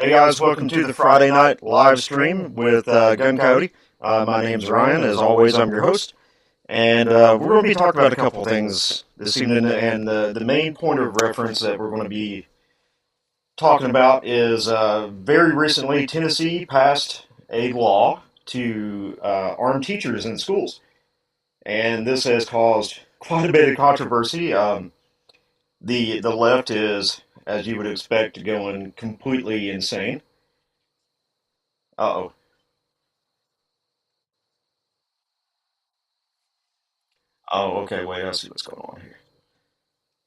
Hey guys, welcome to the Friday night live stream with Gun Coyote. My name's Ryan. As always, I'm your host, and we're going to be talking about a couple things this evening. And the main point of reference that we're going to be talking about is very recently Tennessee passed a law to arm teachers in schools, and this has caused quite a bit of controversy. The left is, as you would expect, going completely insane. Uh oh. Oh, okay. Wait, I see what's going on here.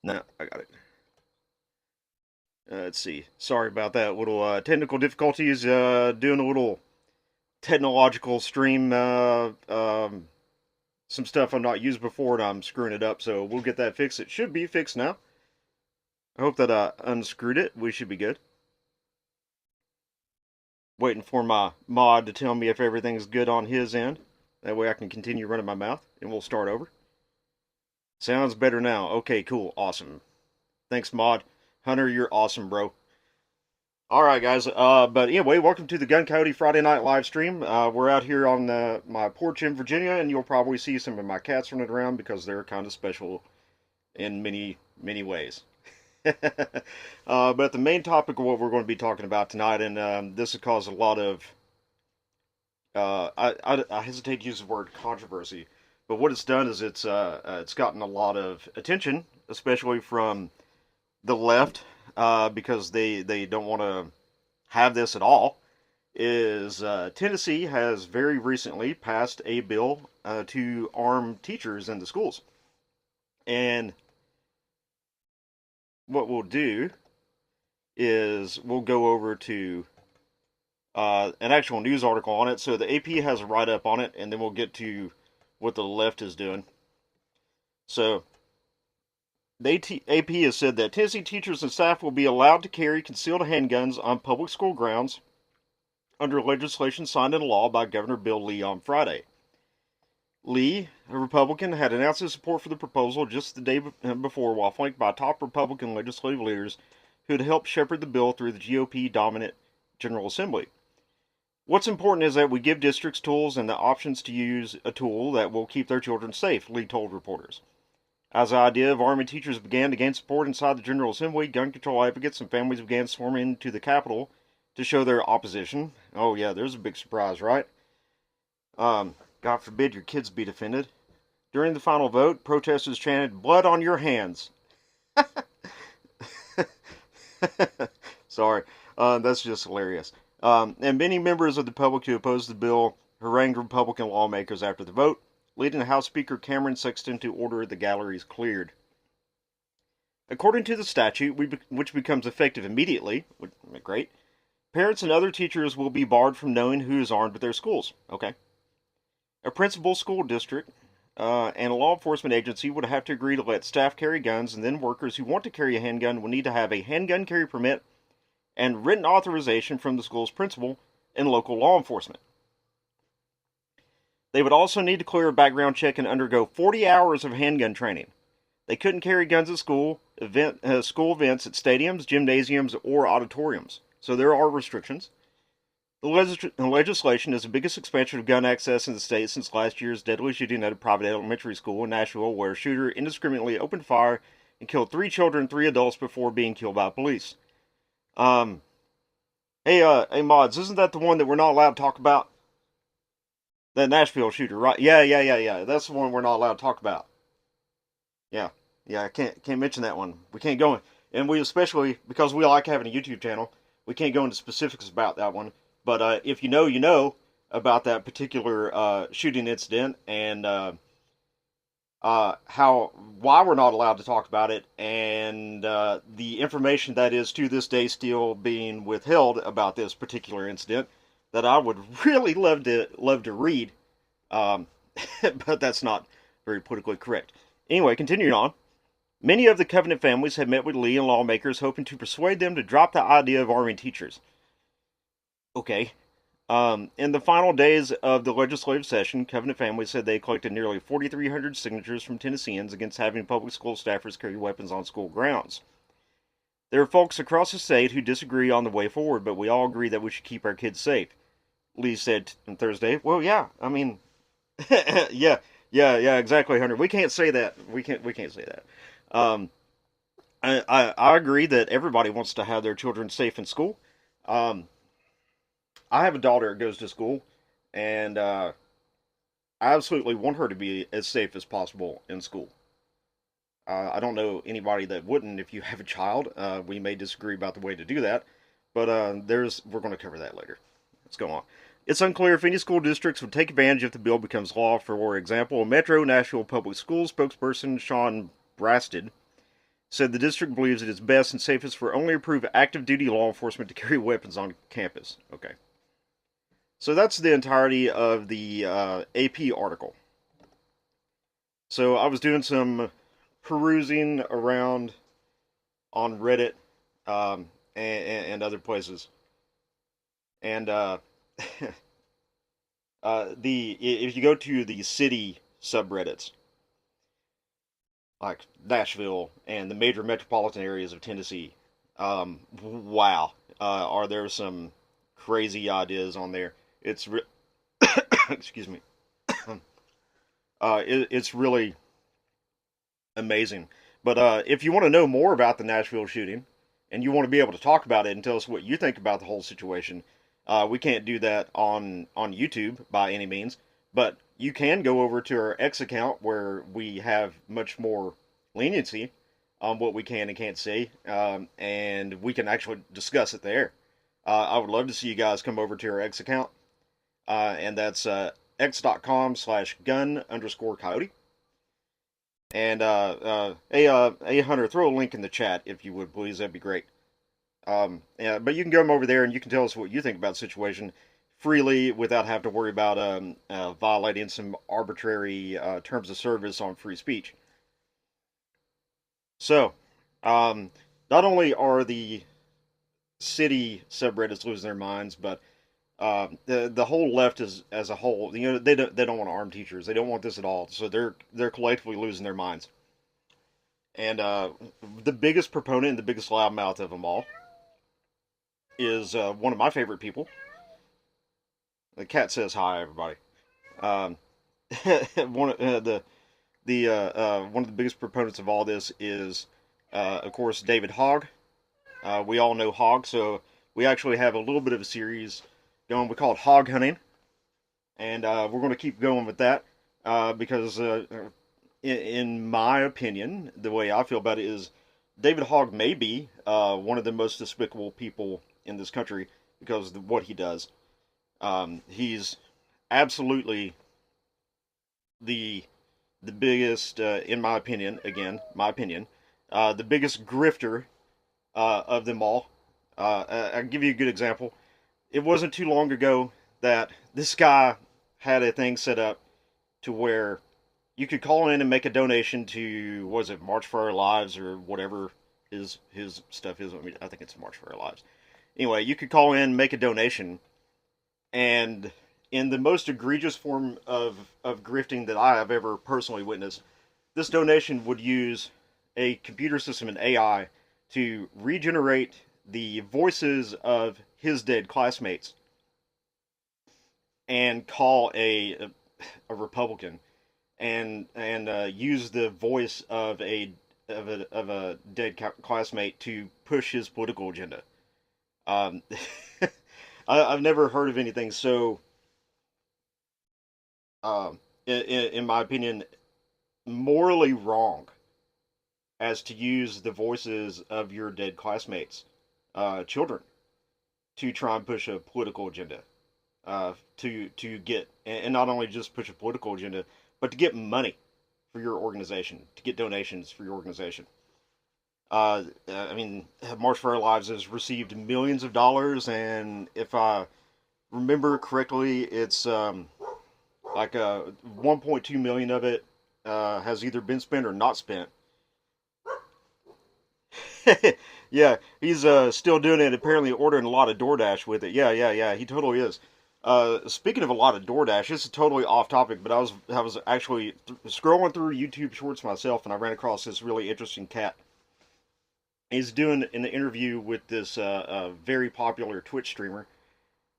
No, I got it. Let's see. Sorry about that. Little technical difficulties. Doing a little technological stream. Some stuff I'm not used before, and I'm screwing it up. So we'll get that fixed. It should be fixed now. I hope that I unscrewed it. We should be good. Waiting for my mod to tell me if everything's good on his end. That way I can continue running my mouth, and we'll start over. Sounds better now. Okay, cool, awesome. Thanks, mod. Hunter, you're awesome, bro. All right, guys. But anyway, welcome to the Gun Coyote Friday Night live stream. We're out here on my porch in Virginia, and you'll probably see some of my cats running around because they're kind of special in many ways. But the main topic of what we're going to be talking about tonight, and this has caused a lot of I hesitate to use the word controversy, but what it's done is it's gotten a lot of attention, especially from the left, because they don't want to have this at all. Is Tennessee has very recently passed a bill to arm teachers in the schools, and what we'll do is we'll go over to an actual news article on it. So the AP has a write up on it, and then we'll get to what the left is doing. So the AP has said that Tennessee teachers and staff will be allowed to carry concealed handguns on public school grounds under legislation signed into law by Governor Bill Lee on Friday. Lee, a Republican, had announced his support for the proposal just the day before while flanked by top Republican legislative leaders who had helped shepherd the bill through the GOP-dominant General Assembly. What's important is that we give districts tools and the options to use a tool that will keep their children safe, Lee told reporters. As the idea of arming teachers began to gain support inside the General Assembly, gun control advocates and families began swarming into the Capitol to show their opposition. Oh yeah, there's a big surprise, right? God forbid your kids be defended. During the final vote, protesters chanted, "Blood on your hands." Sorry, that's just hilarious. And many members of the public who opposed the bill harangued Republican lawmakers after the vote, leading House Speaker Cameron Sexton to order the galleries cleared. According to the statute, which becomes effective immediately, great, parents and other teachers will be barred from knowing who is armed at their schools. Okay. A principal school district and a law enforcement agency would have to agree to let staff carry guns, and then workers who want to carry a handgun will need to have a handgun carry permit and written authorization from the school's principal and local law enforcement. They would also need to clear a background check and undergo 40 hours of handgun training. They couldn't carry guns at school events at stadiums, gymnasiums, or auditoriums. So there are restrictions. The legislation is the biggest expansion of gun access in the state since last year's deadly shooting at a private elementary school in Nashville, where a shooter indiscriminately opened fire and killed 3 children and 3 adults before being killed by police. Hey, mods, isn't that the one that we're not allowed to talk about? That Nashville shooter, right? Yeah. That's the one we're not allowed to talk about. Yeah. I can't mention that one. We can't go in, and we especially because we like having a YouTube channel, we can't go into specifics about that one. But if you know about that particular shooting incident and why we're not allowed to talk about it, and the information that is to this day still being withheld about this particular incident, that I would really love to read, but that's not very politically correct. Anyway, continuing on. Many of the Covenant families have met with Lee and lawmakers hoping to persuade them to drop the idea of arming teachers. Okay. In the final days of the legislative session, Covenant families said they collected nearly 4,300 signatures from Tennesseans against having public school staffers carry weapons on school grounds. There are folks across the state who disagree on the way forward, but we all agree that we should keep our kids safe. Lee said on Thursday. Well, yeah, I mean, yeah, exactly, Hunter. We can't say that. We can't say that. Um, I agree that everybody wants to have their children safe in school. Um, I have a daughter that goes to school, and I absolutely want her to be as safe as possible in school. I don't know anybody that wouldn't if you have a child. We may disagree about the way to do that, but we're going to cover that later. Let's go on. It's unclear if any school districts would take advantage if the bill becomes law. For example, Metro Nashville Public Schools spokesperson Sean Brasted said the district believes it is best and safest for only approved active duty law enforcement to carry weapons on campus. Okay. So that's the entirety of the AP article. So I was doing some perusing around on Reddit and other places, and the if you go to the city subreddits like Nashville and the major metropolitan areas of Tennessee, wow, are there some crazy ideas on there? It's excuse me, it's really amazing. But if you want to know more about the Nashville shooting and you want to be able to talk about it and tell us what you think about the whole situation, we can't do that on YouTube by any means. But you can go over to our X account where we have much more leniency on what we can and can't say, and we can actually discuss it there. I would love to see you guys come over to our X account, and that's x.com/gun_coyote. And hey, Hunter, throw a link in the chat if you would, please. That'd be great. Yeah, but you can come over there and you can tell us what you think about the situation freely without having to worry about violating some arbitrary terms of service on free speech. So, not only are the city subreddits losing their minds, but the whole left is as a whole, they don't want to arm teachers. They don't want this at all. So they're collectively losing their minds. And the biggest proponent and the biggest loudmouth of them all is one of my favorite people. The cat says hi, everybody. Um, one one of the biggest proponents of all this is, of course, David Hogg. We all know Hogg, so we actually have a little bit of a series going. We call it Hog Hunting, and we're going to keep going with that because, in my opinion, the way I feel about it is David Hogg may be one of the most despicable people in this country because of what he does. He's absolutely the biggest, in my opinion, again, my opinion, the biggest grifter of them all. I'll give you a good example. It wasn't too long ago that this guy had a thing set up to where you could call in and make a donation to, was it March for Our Lives or whatever his stuff is. I mean, I think it's March for Our Lives. Anyway, you could call in, make a donation, and in the most egregious form of grifting that I have ever personally witnessed, this donation would use a computer system and AI to regenerate the voices of his dead classmates and call a Republican and use the voice of a dead classmate to push his political agenda. Um, I've never heard of anything so, in my opinion, morally wrong as to use the voices of your dead classmates, children, to try and push a political agenda. To get, and not only just push a political agenda, but to get money for your organization, to get donations for your organization. I mean, March for Our Lives has received millions of dollars, and if I remember correctly, it's like 1.2 million of it has either been spent or not spent. Yeah, he's still doing it. Apparently, ordering a lot of DoorDash with it. Yeah. He totally is. Speaking of a lot of DoorDash, this is totally off topic, but I was actually scrolling through YouTube Shorts myself, and I ran across this really interesting cat. He's doing an interview with this very popular Twitch streamer,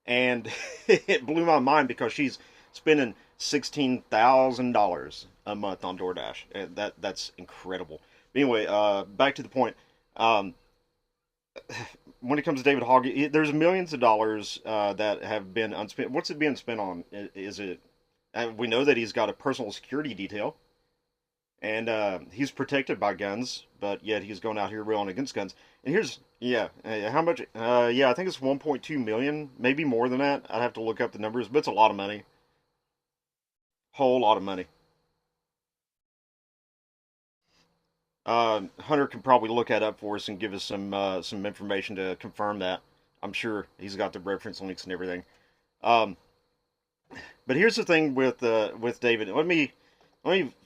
and it blew my mind because she's spending $16,000 a month on DoorDash. And that's incredible. But anyway, back to the point. Um, when it comes to David Hogg, there's millions of dollars that have been unspent. What's it being spent on? Is it? We know that he's got a personal security detail, and he's protected by guns, but yet he's going out here railing against guns. And here's, yeah, how much? Yeah, I think it's 1.2 million, maybe more than that. I'd have to look up the numbers, but it's a lot of money, whole lot of money. Hunter can probably look that up for us and give us some information to confirm that. I'm sure he's got the reference links and everything. Um, but here's the thing with David. Let me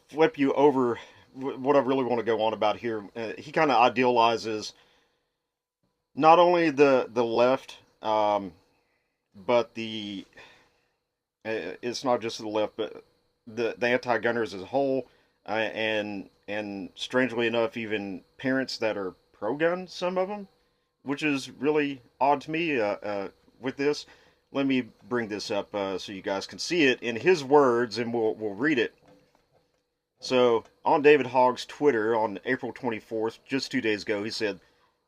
flip you over what I really want to go on about here. He kind of idealizes not only the left, but it's not just the left, but the anti-gunners as a whole, and strangely enough, even parents that are pro-gun, some of them, which is really odd to me. With this, let me bring this up so you guys can see it in his words, and we'll read it. So on David Hogg's Twitter on April 24th, just 2 days ago, he said,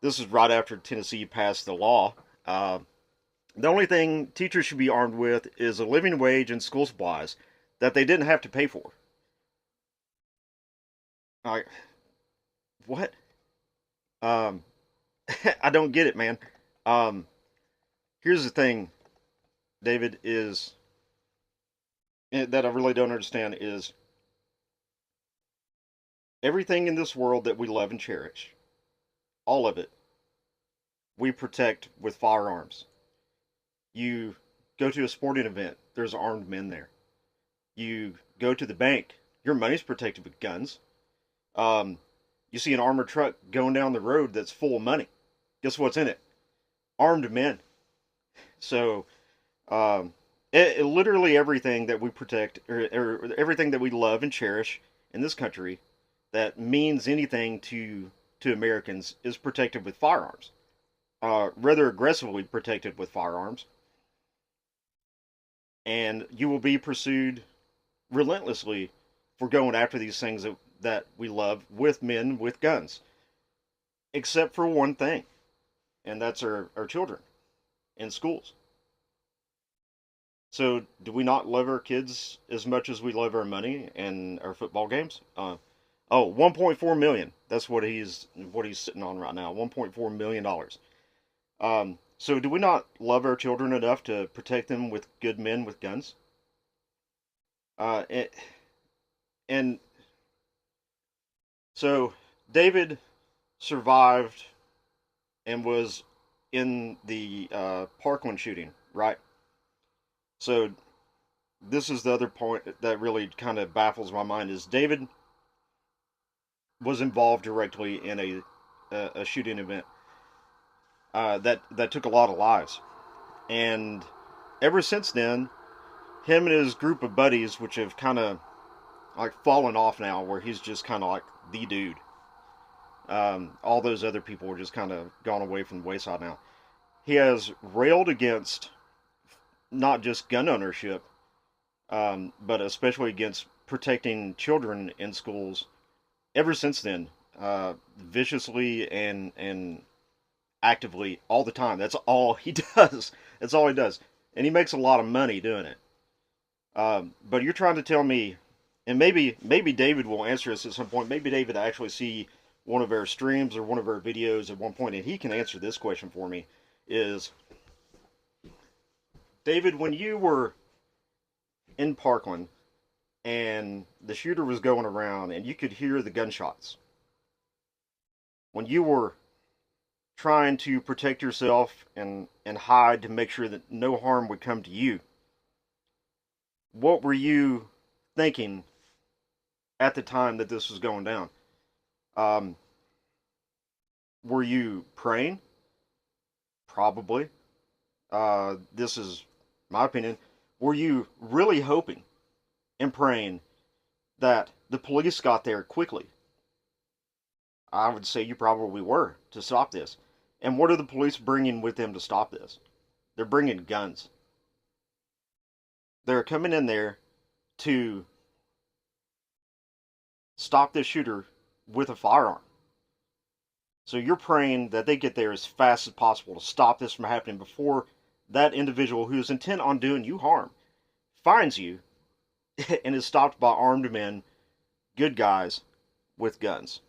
"This is right after Tennessee passed the law. The only thing teachers should be armed with is a living wage and school supplies that they didn't have to pay for." Like, what? Um, I don't get it, man. Um, here's the thing, David, is that I really don't understand is everything in this world that we love and cherish, all of it, we protect with firearms. You go to a sporting event, there's armed men there. You go to the bank, your money's protected with guns. Um, you see an armored truck going down the road that's full of money. Guess what's in it? Armed men. So, um, literally everything that we protect, or everything that we love and cherish in this country that means anything to Americans is protected with firearms. Rather aggressively protected with firearms. And you will be pursued relentlessly for going after these things that we love with men with guns. Except for one thing, and that's our children in schools. So, do we not love our kids as much as we love our money and our football games? Oh, 1.4 million. That's what he's sitting on right now. 1.4 million dollars. So, do we not love our children enough to protect them with good men with guns? Uh, and, and so David survived and was in the Parkland shooting, right? So this is the other point that really kind of baffles my mind is David was involved directly in a shooting event that took a lot of lives, and ever since then, him and his group of buddies, which have kind of like fallen off now, where he's just kind of like the dude. All those other people are just kind of gone away from the wayside now. He has railed against not just gun ownership, but especially against protecting children in schools ever since then, viciously and actively all the time. That's all he does. That's all he does, and he makes a lot of money doing it. But you're trying to tell me, and maybe David will answer us at some point. Maybe David actually see one of our streams or one of our videos at one point, and he can answer this question for me. Is David, when you were in Parkland and the shooter was going around and you could hear the gunshots, when you were trying to protect yourself and hide to make sure that no harm would come to you, what were you thinking at the time that this was going down? Um, were you praying? Probably. This is my opinion. Were you really hoping and praying that the police got there quickly? I would say you probably were to stop this. And what are the police bringing with them to stop this? They're bringing guns. They're coming in there to stop this shooter with a firearm. So you're praying that they get there as fast as possible to stop this from happening before that individual who is intent on doing you harm finds you and is stopped by armed men, good guys with guns.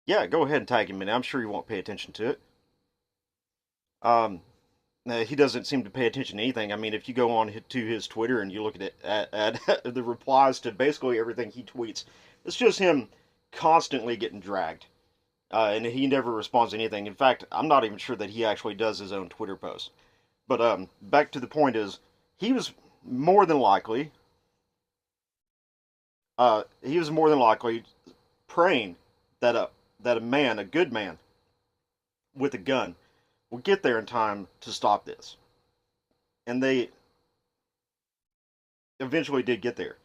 Yeah, go ahead and tag him in. I'm sure he won't pay attention to it. Um, he doesn't seem to pay attention to anything. I mean, if you go on to his Twitter and you look at it at the replies to basically everything he tweets, it's just him constantly getting dragged, and he never responds to anything. In fact, I'm not even sure that he actually does his own Twitter posts. But back to the point is, he was more than likely, praying that a man, a good man, with a gun, will get there in time to stop this. And they eventually did get there.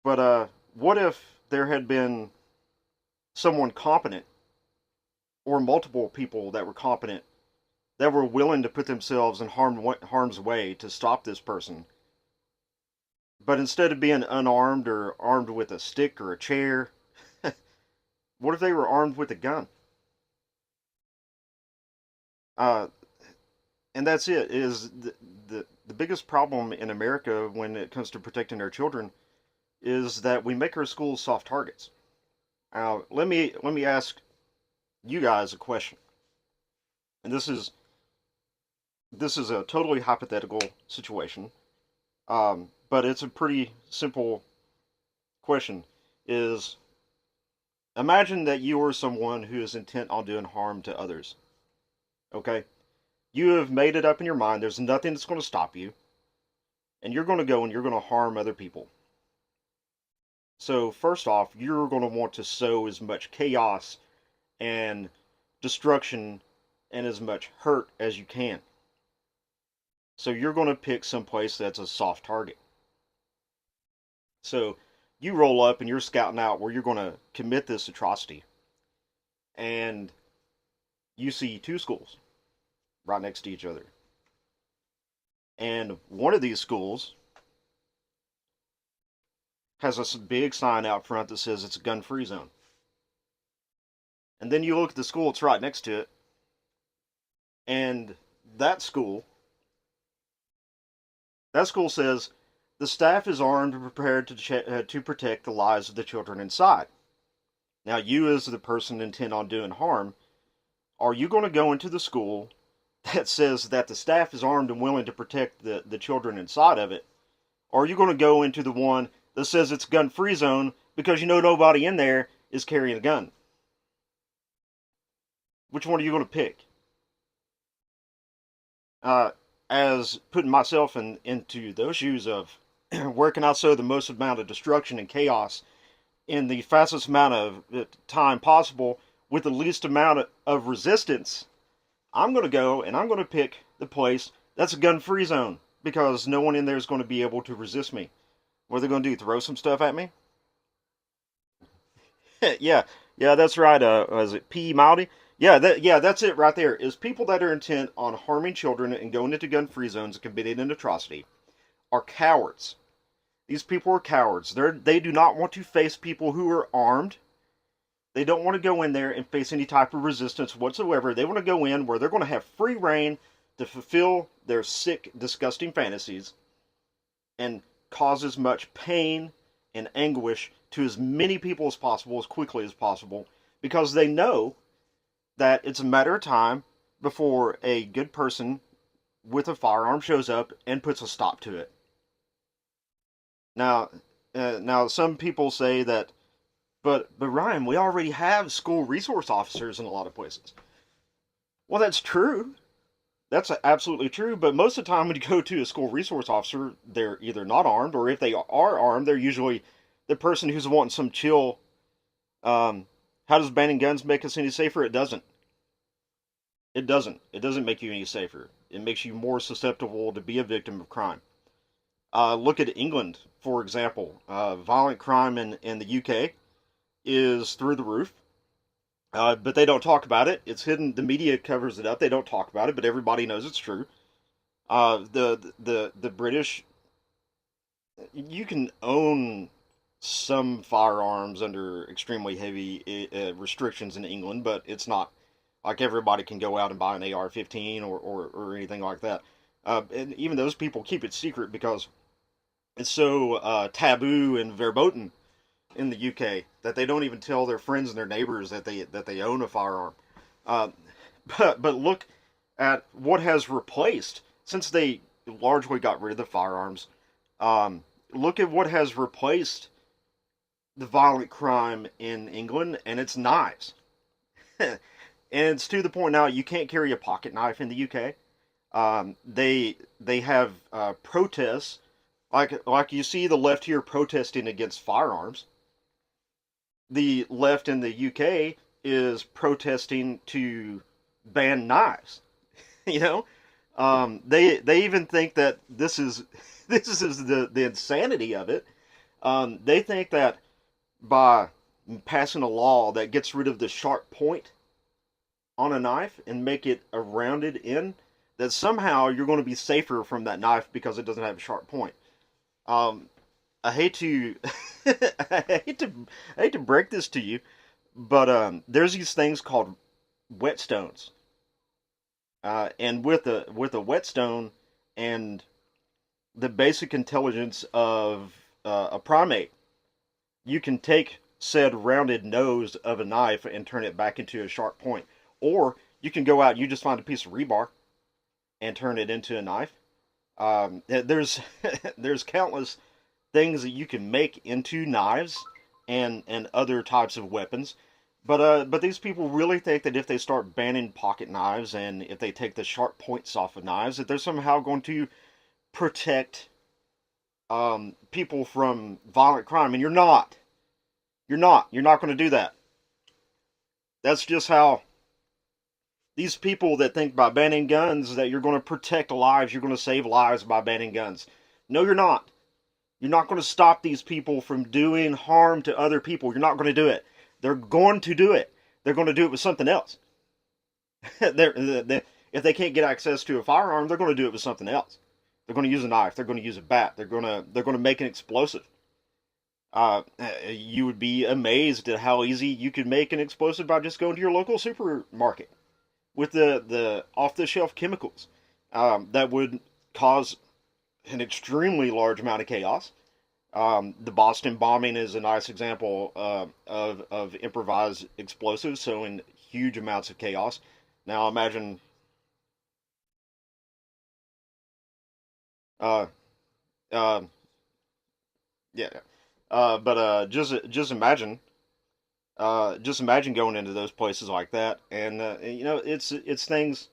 But what if there had been someone competent, or multiple people that were competent, that were willing to put themselves in harm's way to stop this person? But instead of being unarmed or armed with a stick or a chair, what if they were armed with a gun? Uh, and that's it. Is the biggest problem in America when it comes to protecting our children is that we make our schools soft targets. Now, let me ask you guys a question, and this is a totally hypothetical situation, but it's a pretty simple question. Is Imagine that you are someone who is intent on doing harm to others. Okay, you have made it up in your mind. There's nothing that's going to stop you, and you're going to go and you're going to harm other people. So first off, you're going to want to sow as much chaos and destruction and as much hurt as you can. So you're going to pick some place that's a soft target. So you roll up and you're scouting out where you're going to commit this atrocity. And you see two schools right next to each other. And one of these schools has a big sign out front that says it's a gun-free zone. And then you look at the school that's right next to it, and that school says the staff is armed and prepared to protect the lives of the children inside. Now, you as the person intent on doing harm, are you going to go into the school that says that the staff is armed and willing to protect the children inside of it? Or are you going to go into the one that says it's gun-free zone because you know nobody in there is carrying a gun? Which one are you going to pick? As putting myself into those shoes of where can I sow the most amount of destruction and chaos in the fastest amount of time possible with the least amount of resistance, I'm going to go and I'm going to pick the place that's a gun-free zone because no one in there is going to be able to resist me. What are they going to do? Throw some stuff at me? yeah, yeah, that's right. Is it P. Maldi? Yeah, that's it right there. Is people that are intent on harming children and going into gun-free zones and committing an atrocity are cowards. These people are cowards. They do not want to face people who are armed. They don't want to go in there and face any type of resistance whatsoever. They want to go in where they're going to have free reign to fulfill their sick, disgusting fantasies and cause as much pain and anguish to as many people as possible, as quickly as possible, because they know that it's a matter of time before a good person with a firearm shows up and puts a stop to it. Now, some people say that, but Ryan, we already have school resource officers in a lot of places. Well, that's true. That's absolutely true. But most of the time, when you go to a school resource officer, they're either not armed, or if they are armed, they're usually the person who's wanting some chill. How does banning guns make us any safer? It doesn't. It doesn't. It doesn't make you any safer. It makes you more susceptible to be a victim of crime. Look at England, for example. Violent crime in the UK is through the roof. But they don't talk about it. It's hidden. The media covers it up. They don't talk about it, but everybody knows it's true. The British, you can own some firearms under extremely heavy restrictions in England, but it's not like everybody can go out and buy an AR-15 or anything like that. And even those people keep it secret because it's so taboo and verboten in the UK that they don't even tell their friends and their neighbors that they own a firearm. Uh, but look at what has replaced since they largely got rid of the firearms. Look at what has replaced the violent crime in England, and it's knives. And it's to the point now you can't carry a pocket knife in the UK. They have protests like you see the left here protesting against firearms. The left in the UK is protesting to ban knives. You know, they even think that this is this is the insanity of it. They think that by passing a law that gets rid of the sharp point on a knife and make it a rounded end, that somehow you're going to be safer from that knife because it doesn't have a sharp point. Um, I hate to, I hate to break this to you, but there's these things called whetstones, and with a whetstone and the basic intelligence of a primate, you can take said rounded nose of a knife and turn it back into a sharp point. Or you can go out and you just find a piece of rebar and turn it into a knife. There's there's countless things that you can make into knives and other types of weapons. But these people really think that if they start banning pocket knives and if they take the sharp points off of knives, that they're somehow going to protect people from violent crime. And you're not. You're not. You're not going to do that. That's just how these people that think by banning guns that you're going to protect lives, you're going to save lives by banning guns. No, you're not. You're not going to stop these people from doing harm to other people. You're not going to do it. They're going to do it. They're going to do it with something else. If they can't get access to a firearm, they're going to do it with something else. They're going to use a knife. They're going to use a bat. They're going to make an explosive. You would be amazed at how easy you could make an explosive by just going to your local supermarket with the off-the-shelf chemicals that would cause an extremely large amount of chaos. The Boston bombing is a nice example of improvised explosives, so in huge amounts of chaos. Now imagine, uh, uh, yeah, but just imagine going into those places like that, and it's things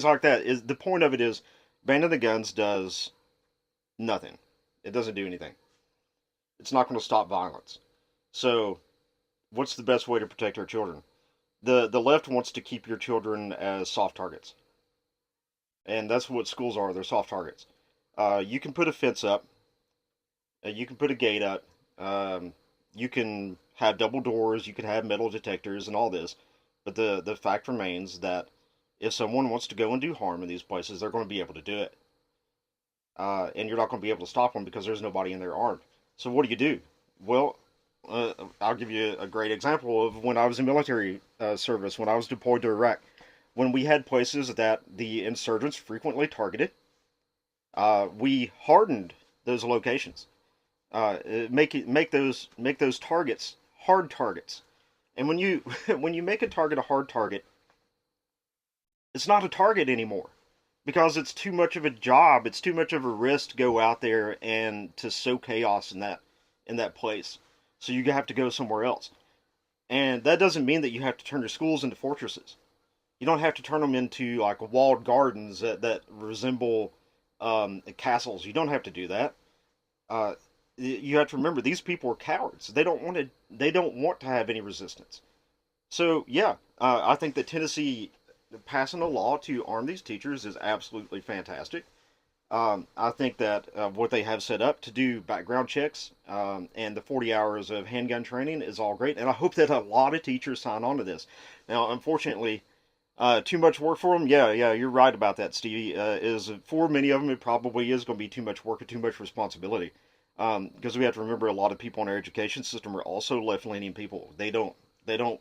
like that. Is the point of it is banning the guns does nothing. It doesn't do anything. It's not going to stop violence. So, what's the best way to protect our children? The left wants to keep your children as soft targets, and that's what schools are. They're soft targets. You can put a fence up. You can put a gate up. Um, you can have double doors. You can have metal detectors and all this. But the fact remains that if someone wants to go and do harm in these places, they're going to be able to do it. And you're not going to be able to stop them because there's nobody in there armed. So what do you do? Well, I'll give you a great example of when I was in military service, when I was deployed to Iraq. When we had places that the insurgents frequently targeted, we hardened those locations. Make those targets hard targets. And when you when you make a target a hard target, it's not a target anymore because it's too much of a job. It's too much of a risk to go out there and to sow chaos in that place. So you have to go somewhere else. And that doesn't mean that you have to turn your schools into fortresses. You don't have to turn them into like walled gardens that resemble castles. You don't have to do that. Uh, you have to remember these people are cowards. They don't want to. They don't want to have any resistance. So yeah, I think that Tennessee passing a law to arm these teachers is absolutely fantastic. I think that what they have set up to do background checks and the 40 hours of handgun training is all great, and I hope that a lot of teachers sign on to this. Now, unfortunately, too much work for them. Yeah, yeah, you're right about that, Stevie. Is for many of them, it probably is going to be too much work and too much responsibility. Because we have to remember, a lot of people in our education system are also left-leaning people. They don't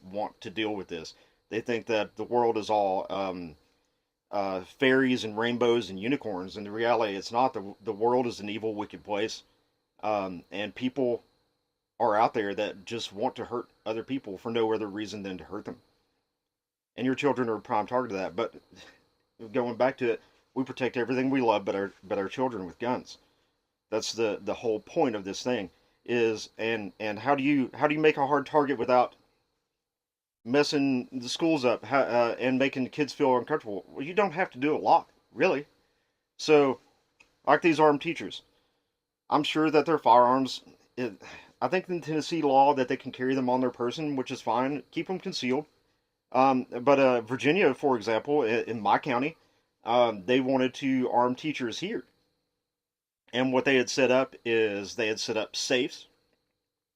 want to deal with this. They think that the world is all fairies and rainbows and unicorns. And the reality, it's not. The world is an evil, wicked place, and people are out there that just want to hurt other people for no other reason than to hurt them. And your children are a prime target of that. But going back to it, we protect everything we love, but our children with guns. That's the whole point of this thing. Is and how do you make a hard target without messing the schools up and making the kids feel uncomfortable? Well, you don't have to do a lot, really. So, like these armed teachers, I'm sure that their firearms. I think in Tennessee law that they can carry them on their person, which is fine. Keep them concealed. But Virginia, for example, in my county, they wanted to arm teachers here, and what they had set up is they had set up safes.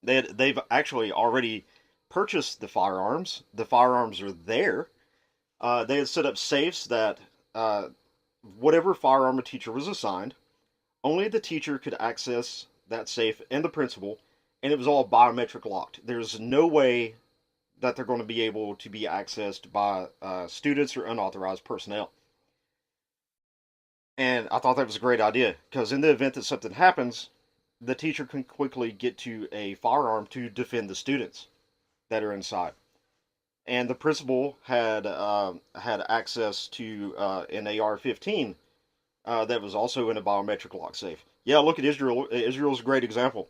They've actually already purchased the firearms. The firearms are there. They had set up safes that whatever firearm a teacher was assigned, only the teacher could access that safe and the principal, and it was all biometric locked. There's no way that they're going to be able to be accessed by students or unauthorized personnel. And I thought that was a great idea because in the event that something happens, the teacher can quickly get to a firearm to defend the students that are inside. And the principal had access to an AR-15 that was also in a biometric lock safe. Yeah, look at Israel. Israel's a great example.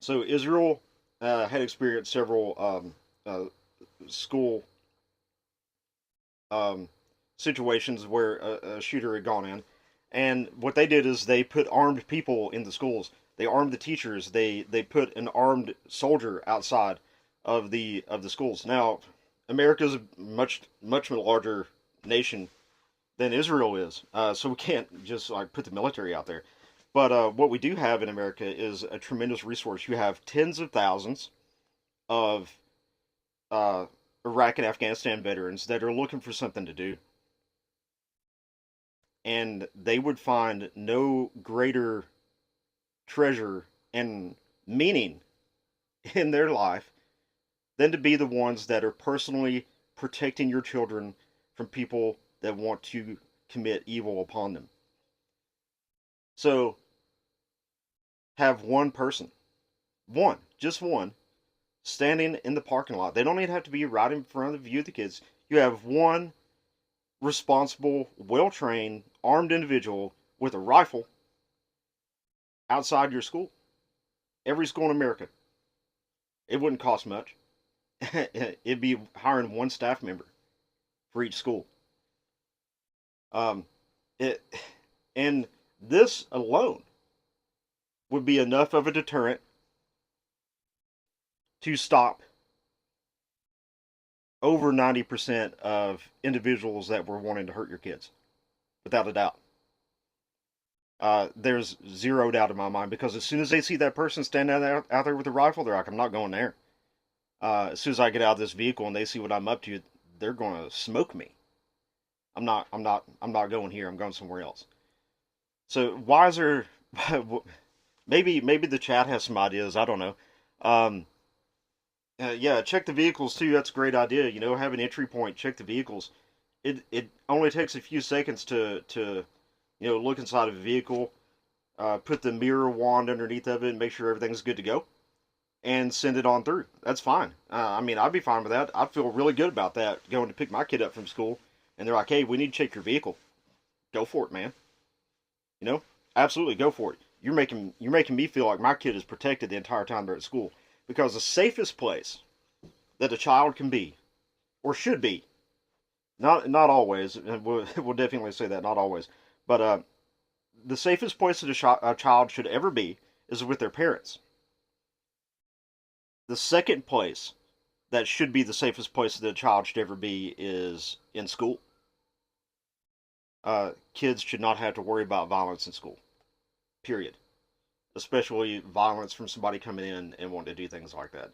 So Israel had experienced several school um, situations where a shooter had gone in, and what they did is they put armed people in the schools. They armed the teachers. They put an armed soldier outside of the schools. Now, America is a much larger nation than Israel is, so we can't just like put the military out there. But what we do have in America is a tremendous resource. You have tens of thousands of uh, Iraq and Afghanistan veterans that are looking for something to do, and they would find no greater treasure and meaning in their life than to be the ones that are personally protecting your children from people that want to commit evil upon them. So have one person, just one, standing in the parking lot. They don't even have to be right in front of the view of the kids. You have one responsible, well trained, armed individual with a rifle outside your school. Every school in America. It wouldn't cost much. It'd be hiring one staff member for each school. Um, it, and this alone would be enough of a deterrent to stop over 90% of individuals that were wanting to hurt your kids, without a doubt. There's zero doubt in my mind because as soon as they see that person standing out there with a rifle, they're like, I'm not going there. As soon as I get out of this vehicle and they see what I'm up to, they're going to smoke me. I'm not going here. I'm going somewhere else. So why is there? Maybe the chat has some ideas. I don't know. Um, yeah, check the vehicles too. That's a great idea. Have an entry point. Check the vehicles. It only takes a few seconds to look inside of a vehicle, put the mirror wand underneath of it, and make sure everything's good to go, and send it on through. That's fine. I mean, I'd be fine with that. I'd feel really good about that going to pick my kid up from school, and they're like, "Hey, we need to check your vehicle." Go for it, man. You know, absolutely go for it. You're making me feel like my kid is protected the entire time they're at school because the safest place that a child can be or should be, not always, and we'll definitely say that not always, but the safest place that a child should ever be is with their parents. The second place that should be the safest place that a child should ever be is in school. kids should not have to worry about violence in school. Period. Especially violence from somebody coming in and wanting to do things like that.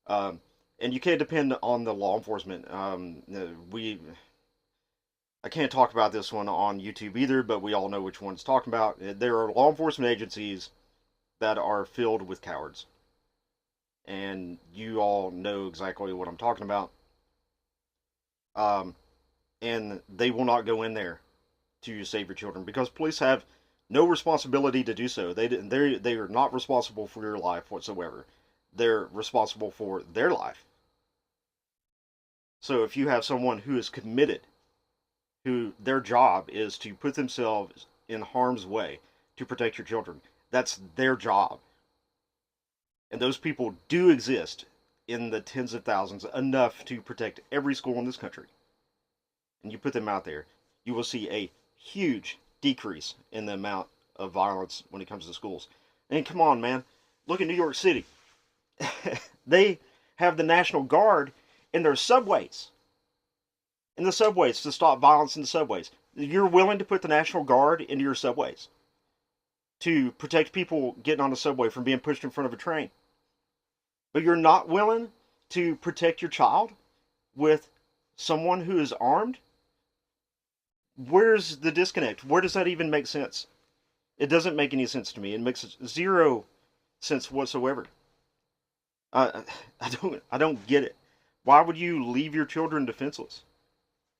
Um, and you can't depend on the law enforcement. I can't talk about this one on YouTube either, but we all know which one's talking about. There are law enforcement agencies that are filled with cowards, and you all know exactly what I'm talking about. Um, and they will not go in there to save your children because police have no responsibility to do so. They are not responsible for your life whatsoever. They're responsible for their life. So if you have someone who is committed, who their job is to put themselves in harm's way to protect your children, that's their job. And those people do exist in the tens of thousands, enough to protect every school in this country. And you put them out there, you will see a huge decrease in the amount of violence when it comes to schools. And come on, man, look at New York City. They have the National Guard in their subways. In the subways to stop violence in the subways. You're willing to put the National Guard into your subways to protect people getting on the subway from being pushed in front of a train. But you're not willing to protect your child with someone who is armed? Where's the disconnect? Where does that even make sense? It doesn't make any sense to me. It makes zero sense whatsoever. Uh, I don't get it. Why would you leave your children defenseless?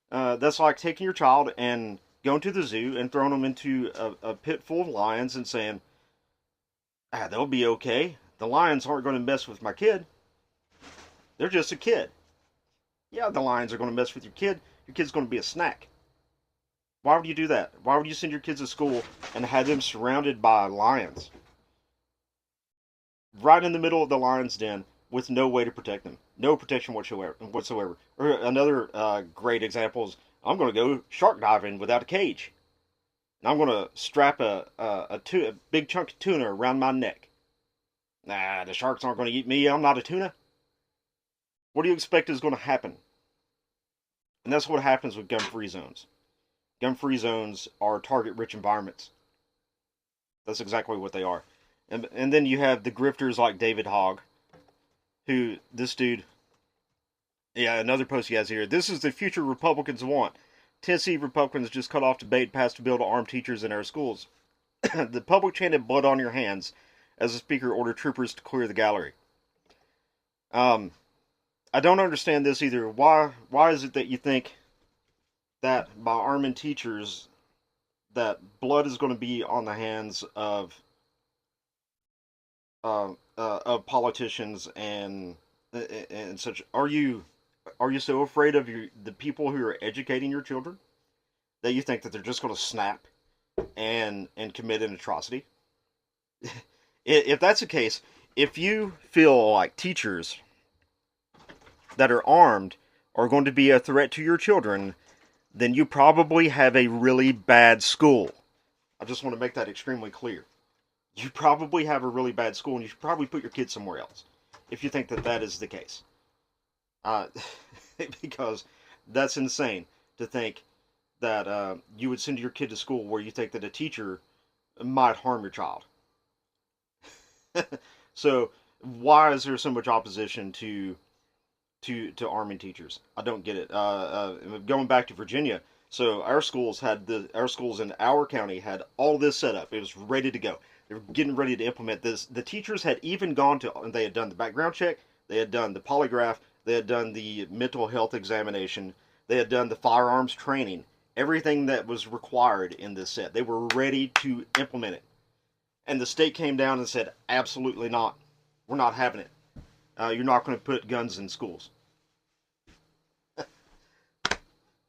That's like taking your child and going to the zoo and throwing them into a pit full of lions and saying, they'll be okay. The lions aren't going to mess with my kid. They're just a kid. Yeah, the lions are going to mess with your kid. Your kid's going to be a snack. Why would you do that? Why would you send your kids to school and have them surrounded by lions? Right in the middle of the lion's den with no way to protect them. No protection whatsoever. Or another great example is I'm going to go shark diving without a cage. And I'm going to strap a big chunk of tuna around my neck. Nah, the sharks aren't going to eat me. I'm not a tuna. What do you expect is going to happen? And that's what happens with gun-free zones. Gun-free zones are target-rich environments. That's exactly what they are. And then you have the grifters like David Hogg, who, this dude, yeah, another post he has here. This is the future Republicans want. Tennessee Republicans just cut off debate, passed a bill to arm teachers in our schools. The public chanted blood on your hands as the speaker ordered troopers to clear the gallery. I don't understand this either. Why is it that you think that by arming teachers that blood is going to be on the hands of politicians and such? Are you so afraid of the people who are educating your children that you think that they're just going to snap and commit an atrocity? If that's the case, if you feel like teachers that are armed are going to be a threat to your children, then you probably have a really bad school. I just want to make that extremely clear. You probably have a really bad school, and you should probably put your kids somewhere else if you think that that is the case. Uh, because that's insane to think that you would send your kid to school where you think that a teacher might harm your child. So why is there so much opposition to arming teachers? I don't get it. Going back to Virginia, so our schools in our county had all this set up. It was ready to go. They were getting ready to implement this. The teachers had even gone to, and they had done the background check, they had done the polygraph, they had done the mental health examination, they had done the firearms training, everything that was required in this set. They were ready to implement it. And the state came down and said, absolutely not. We're not having it. You're not going to put guns in schools.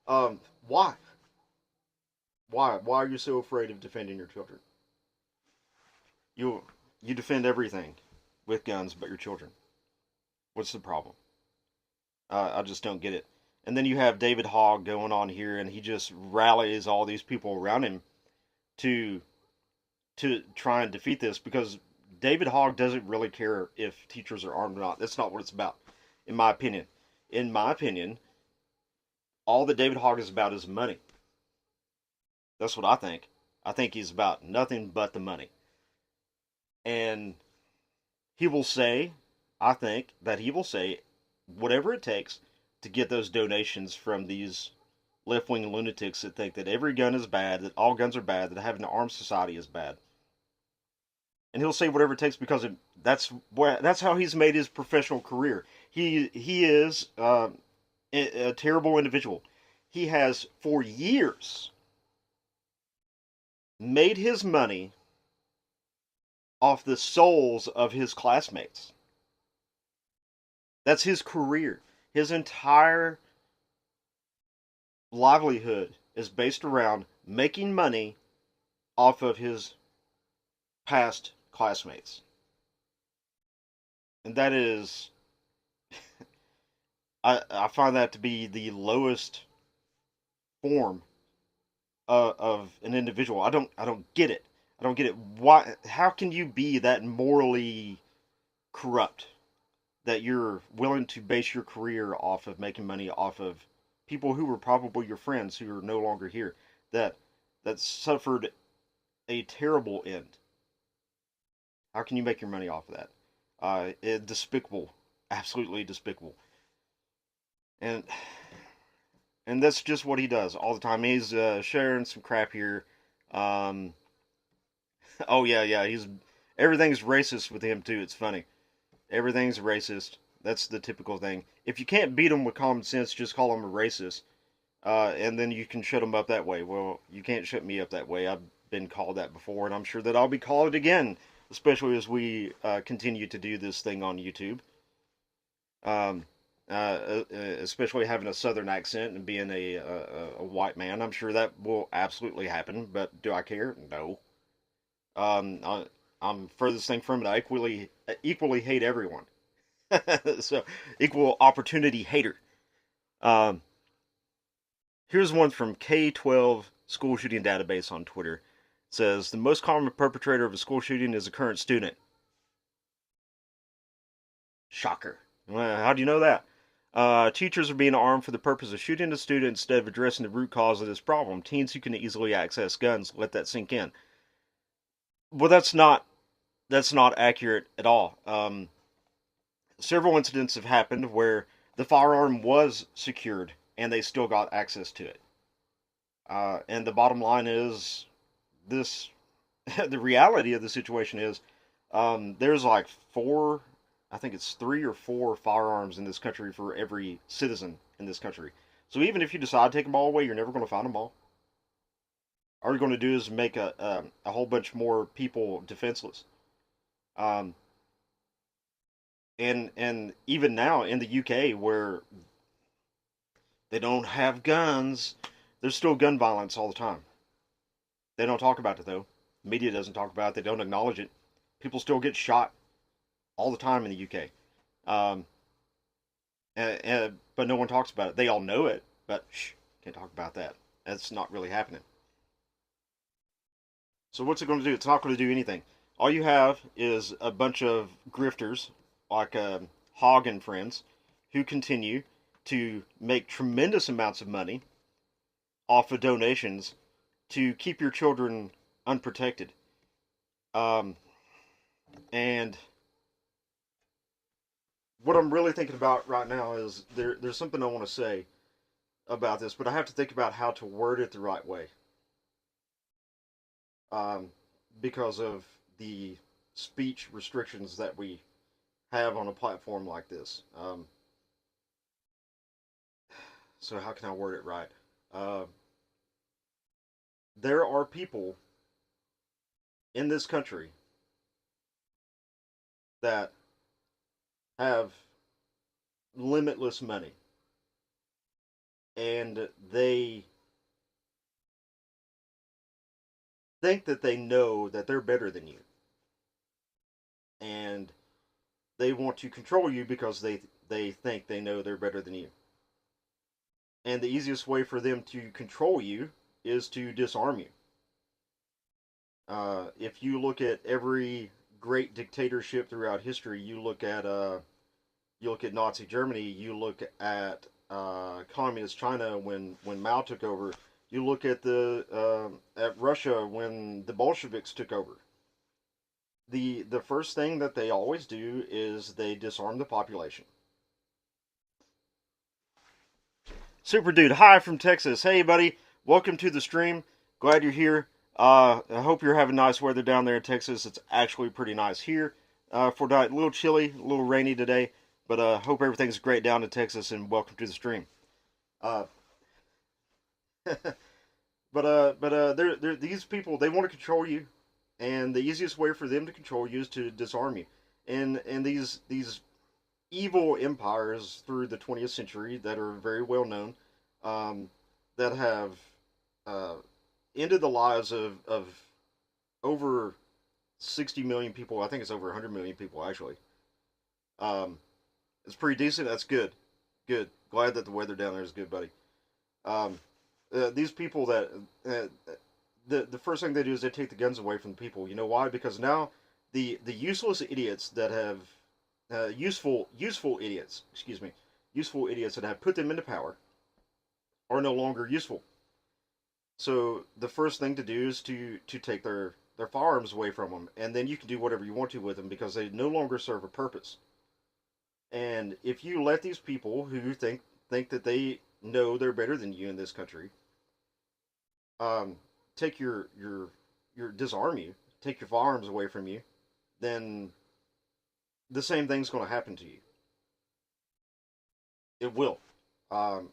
Why? Why are you so afraid of defending your children? You defend everything with guns but your children. What's the problem? I just don't get it. And then you have David Hogg going on here, and he just rallies all these people around him to try and defeat this, because David Hogg doesn't really care if teachers are armed or not. That's not what it's about, in my opinion. In my opinion, all that David Hogg is about is money. That's what I think. I think he's about nothing but the money. And he will say, I think that he will say whatever it takes to get those donations from these left wing lunatics that think that every gun is bad, that all guns are bad, that having an armed society is bad. And he'll say whatever it takes because that's how he's made his professional career. He is a terrible individual. He has for years made his money off the souls of his classmates. That's his career. His entire livelihood is based around making money off of his past classmates. And that is, I find that to be the lowest form of an individual. I don't get it. I don't get it. Why? How can you be that morally corrupt that you're willing to base your career off of making money off of people who were probably your friends who are no longer here that suffered a terrible end? How can you make your money off of that? Despicable, absolutely despicable, and that's just what he does all the time. He's sharing some crap here. Um, oh yeah, yeah, he's everything's racist with him too. It's funny. Everything's racist. That's the typical thing. If you can't beat them with common sense, just call them a racist, and then you can shut them up that way. Well, you can't shut me up that way. I've been called that before, and I'm sure that I'll be called again, especially as we continue to do this thing on YouTube. Um, Especially having a southern accent and being a white man, I'm sure that will absolutely happen. But do I care? No. I'm furthest thing from it. I equally hate everyone. So equal opportunity hater. Um, Here's one from K12 School Shooting Database on Twitter. It says the most common perpetrator of a school shooting is a current student. Shocker. Well, how do you know that? Teachers are being armed for the purpose of shooting a student instead of addressing the root cause of this problem. Teens who can easily access guns. Let that sink in. Well, that's not accurate at all. Several incidents have happened where the firearm was secured and they still got access to it. And the bottom line is this: the reality of the situation is there's like four, I think it's 3 or 4 firearms in this country for every citizen in this country. So even if you decide to take them all away, you're never going to find them all. All you're going to do is make a whole bunch more people defenseless. Um, and even now in the UK where they don't have guns, there's still gun violence all the time. They don't talk about it though. The media doesn't talk about it. They don't acknowledge it. People still get shot all the time in the UK. Um, but no one talks about it. They all know it, but shh, can't talk about that. That's not really happening. So what's it going to do? It's not going to do anything. All you have is a bunch of grifters like Hogg and friends who continue to make tremendous amounts of money off of donations to keep your children unprotected. Um, and what I'm really thinking about right now is there's something I want to say about this, but I have to think about how to word it the right way um, because of the speech restrictions that we have on a platform like this. So how can I word it right? Uh, there are people in this country that have limitless money, and they think that they know that they're better than you, and they want to control you because they think they know they're better than you. And the easiest way for them to control you is to disarm you. If you look at every great dictatorship throughout history, you look at Nazi Germany, you look at communist China when Mao took over. You look at at Russia when the Bolsheviks took over. The first thing that they always do is they disarm the population. Super Dude, hi from Texas. Hey, buddy. Welcome to the stream. Glad you're here. I hope you're having nice weather down there in Texas. It's actually pretty nice here. For a little chilly, a little rainy today, but hope everything's great down in Texas. And welcome to the stream. Uh, these people they want to control you, and the easiest way for them to control you is to disarm you. And these evil empires through the 20th century that are very well known, um, that have uh, ended the lives of over 60 million people. I think it's over 100 million people, actually. Um, it's pretty decent. That's good. Good. Glad that the weather down there is good, buddy. Um, these people that the first thing they do is they take the guns away from the people. You know why? Because now the useless idiots that have useful idiots, excuse me, useful idiots that have put them into power are no longer useful. So the first thing to do is to take their firearms away from them, and then you can do whatever you want to with them because they no longer serve a purpose. And if you let these people who think that they know they're better than you in this country, um, take your disarm you, take your firearms away from you, then the same thing's going to happen to you. It will. Um,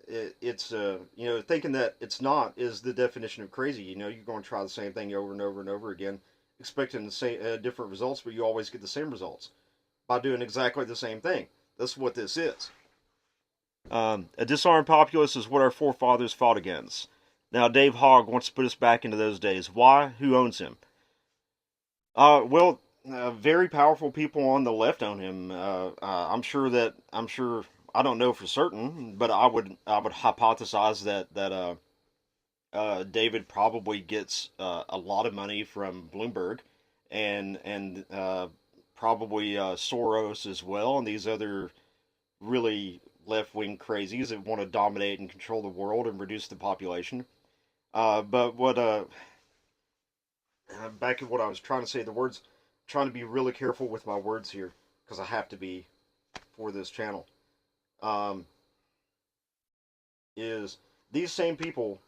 it's thinking that it's not is the definition of crazy. You know, you're going to try the same thing over and over and over again, expecting the same different results, but you always get the same results by doing exactly the same thing. That's what this is. A disarmed populace is what our forefathers fought against. Now, Dave Hogg wants to put us back into those days. Why? Who owns him? Very powerful people on the left own him. I'm sure. I don't know for certain, but I would hypothesize that David probably gets a lot of money from Bloomberg, and probably Soros as well, and these other really left wing crazies that want to dominate and control the world and reduce the population. But what back at what I was trying to say, the words, trying to be really careful with my words here because I have to be for this channel. Um, is these same people,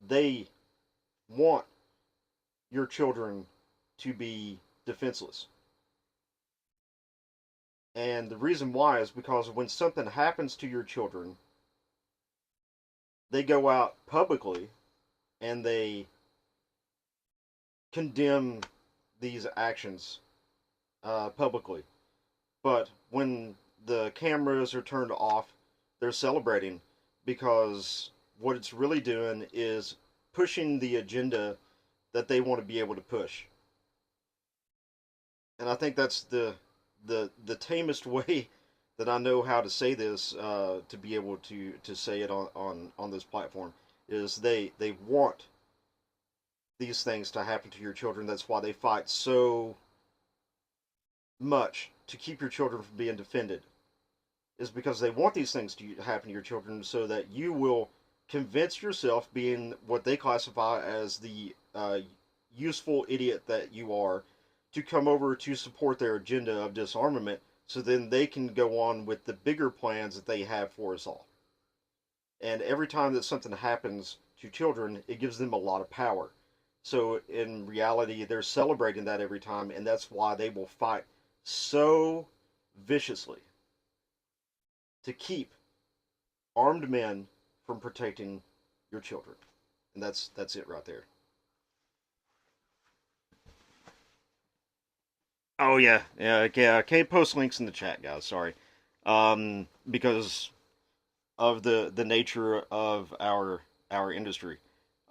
they want your children to be defenseless. And the reason why is because when something happens to your children, they go out publicly and they condemn these actions publicly. But when the cameras are turned off, they're celebrating because what it's really doing is pushing the agenda that they want to be able to push. And I think that's the tamest way that I know how to say this to be able to say it on this platform is they want these things to happen to your children. That's why they fight so much to keep your children from being defended. Is because they want these things to happen to your children so that you will convince yourself, being what they classify as the useful idiot that you are, to come over to support their agenda of disarmament so then they can go on with the bigger plans that they have for us all. And every time that something happens to children, it gives them a lot of power. So in reality, they're celebrating that every time, and that's why they will fight so viciously to keep armed men from protecting your children. And that's it right there. Oh yeah, yeah. I can't post links in the chat, guys. Sorry, because of the nature of our industry.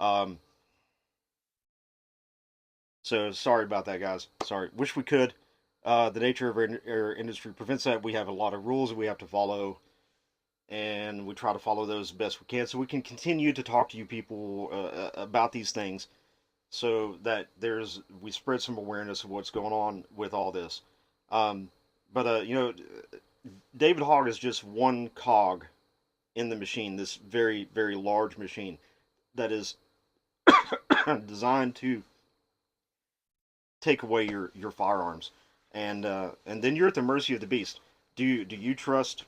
Um, so sorry about that, guys. Sorry. Wish we could. The nature of our industry prevents that. We have a lot of rules that we have to follow, and we try to follow those best we can, so we can continue to talk to you people about these things, so that we spread some awareness of what's going on with all this. Um, but David Hogg is just one cog in the machine, this very, very large machine that is designed to take away your firearms, and then you're at the mercy of the beast. Do you trust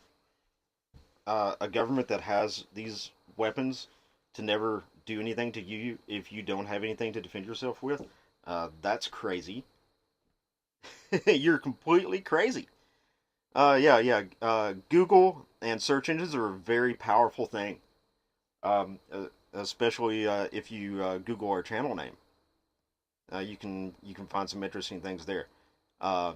a government that has these weapons to never do anything to you if you don't have anything to defend yourself with? That's crazy. You're completely crazy. Yeah. Google and search engines are a very powerful thing, especially if you Google our channel name. You can find some interesting things there. Uh,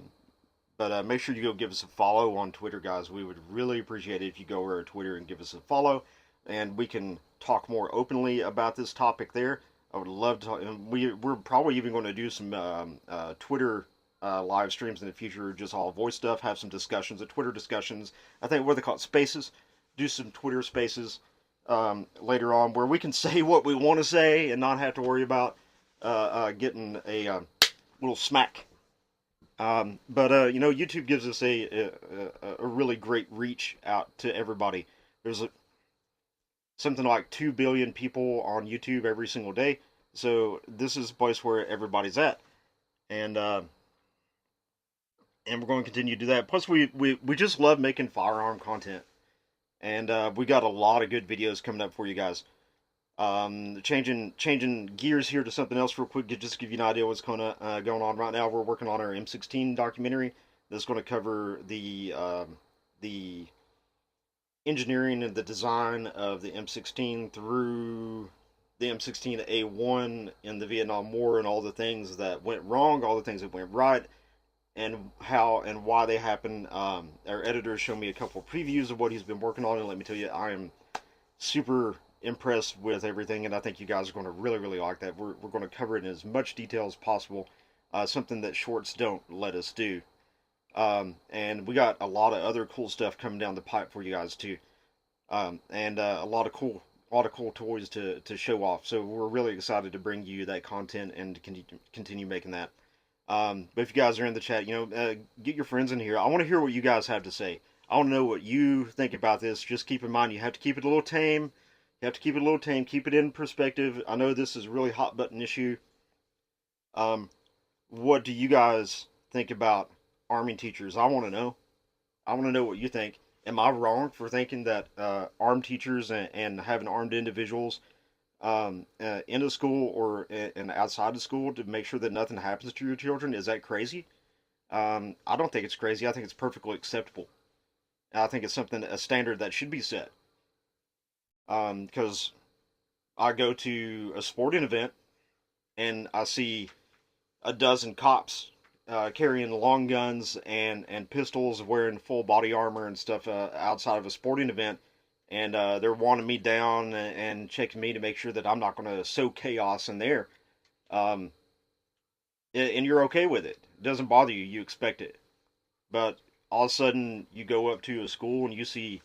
but make sure you go give us a follow on Twitter, guys. We would really appreciate it if you go over to Twitter and give us a follow, and we can talk more openly about this topic there. I would love to talk, and we're probably even going to do some Twitter live streams in the future, just all voice stuff, have some discussions, Twitter discussions. I think what they call it, spaces. Do some Twitter spaces later on where we can say what we want to say and not have to worry about getting a little smack. But YouTube gives us a really great reach out to everybody. There's something like 2 billion people on YouTube every single day, so this is a place where everybody's at, and and we're going to continue to do that. Plus, we just love making firearm content, and we got a lot of good videos coming up for you guys. Changing gears here to something else real quick to just give you an idea what's going on right now. We're working on our M16 documentary that's going to cover the engineering and the design of the M16 through the M16A1 in the Vietnam War and all the things that went wrong, all the things that went right, and how and why they happened. Our editor showed me a couple of previews of what he's been working on, and let me tell you, I am super impressed with everything, and I think you guys are going to really, really like that. We're going to cover it in as much detail as possible, something that shorts don't let us do. And we got a lot of other cool stuff coming down the pipe for you guys too, and a lot of cool toys to show off. So we're really excited to bring you that content and to continue making that. But if you guys are in the chat, get your friends in here. I want to hear what you guys have to say. I want to know what you think about this. Just keep in mind, you have to keep it a little tame. You have to keep it a little tame. Keep it in perspective. I know this is a really hot button issue. What do you guys think about arming teachers? I want to know. I want to know what you think. Am I wrong for thinking that armed teachers and having armed individuals in the school or and outside the school to make sure that nothing happens to your children, is that crazy? I don't think it's crazy. I think it's perfectly acceptable. I think it's a standard that should be set. Because I go to a sporting event and I see a dozen cops carrying long guns and pistols, wearing full body armor and stuff outside of a sporting event, and they're wanting me down and checking me to make sure that I'm not going to sow chaos in there. Um, and you're okay with it. It doesn't bother you. You expect it. But all of a sudden, you go up to a school and you see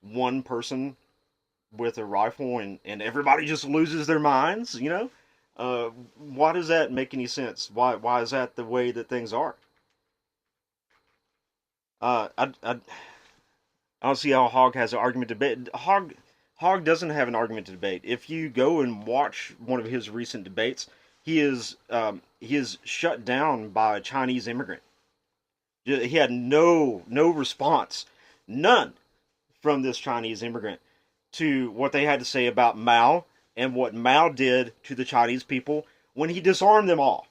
one person with a rifle and everybody just loses their minds. Why does that make any sense? Why is that the way that things are? I don't see how Hog has an argument to debate. Hog doesn't have an argument to debate. If you go and watch one of his recent debates, he is shut down by a Chinese immigrant. He had no response, none, from this Chinese immigrant to what they had to say about Mao and what Mao did to the Chinese people when he disarmed them all.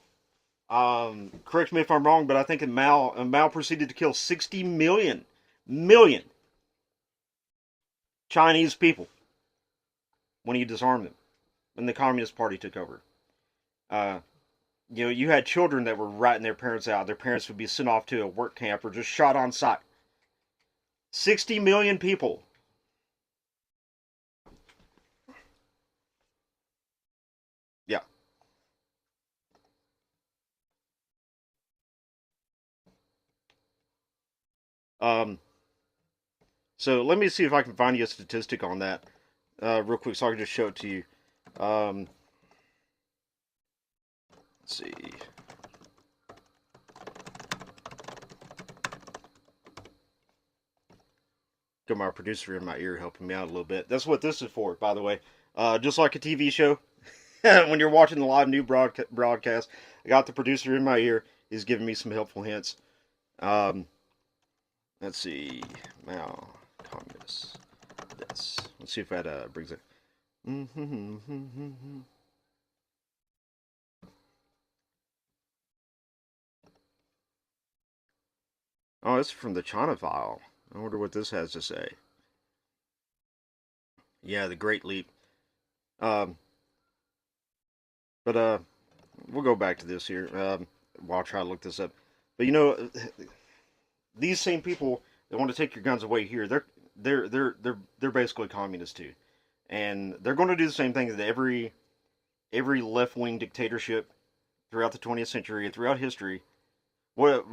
Correct me if I'm wrong, but I think Mao proceeded to kill 60 million Chinese people when he disarmed them, when the Communist Party took over. Uh, you had children that were ratting their parents out. Their parents would be sent off to a work camp or just shot on sight. 60 million people. Yeah. Um, so let me see if I can find you a statistic on that real quick so I can just show it to you. Let's see. Got my producer in my ear helping me out a little bit. That's what this is for, by the way. Just like a TV show, when you're watching the live new broadcast, I got the producer in my ear. He's giving me some helpful hints. Um, let's see. Now, communists. This. Let's see if that brings it. Oh, it's from the China file. I wonder what this has to say. Yeah, the Great Leap. Um, but we'll go back to this here. While I try to look this up. But these same people that want to take your guns away here, they're basically communists too, and they're going to do the same thing that every left wing dictatorship throughout the 20th century and throughout history. What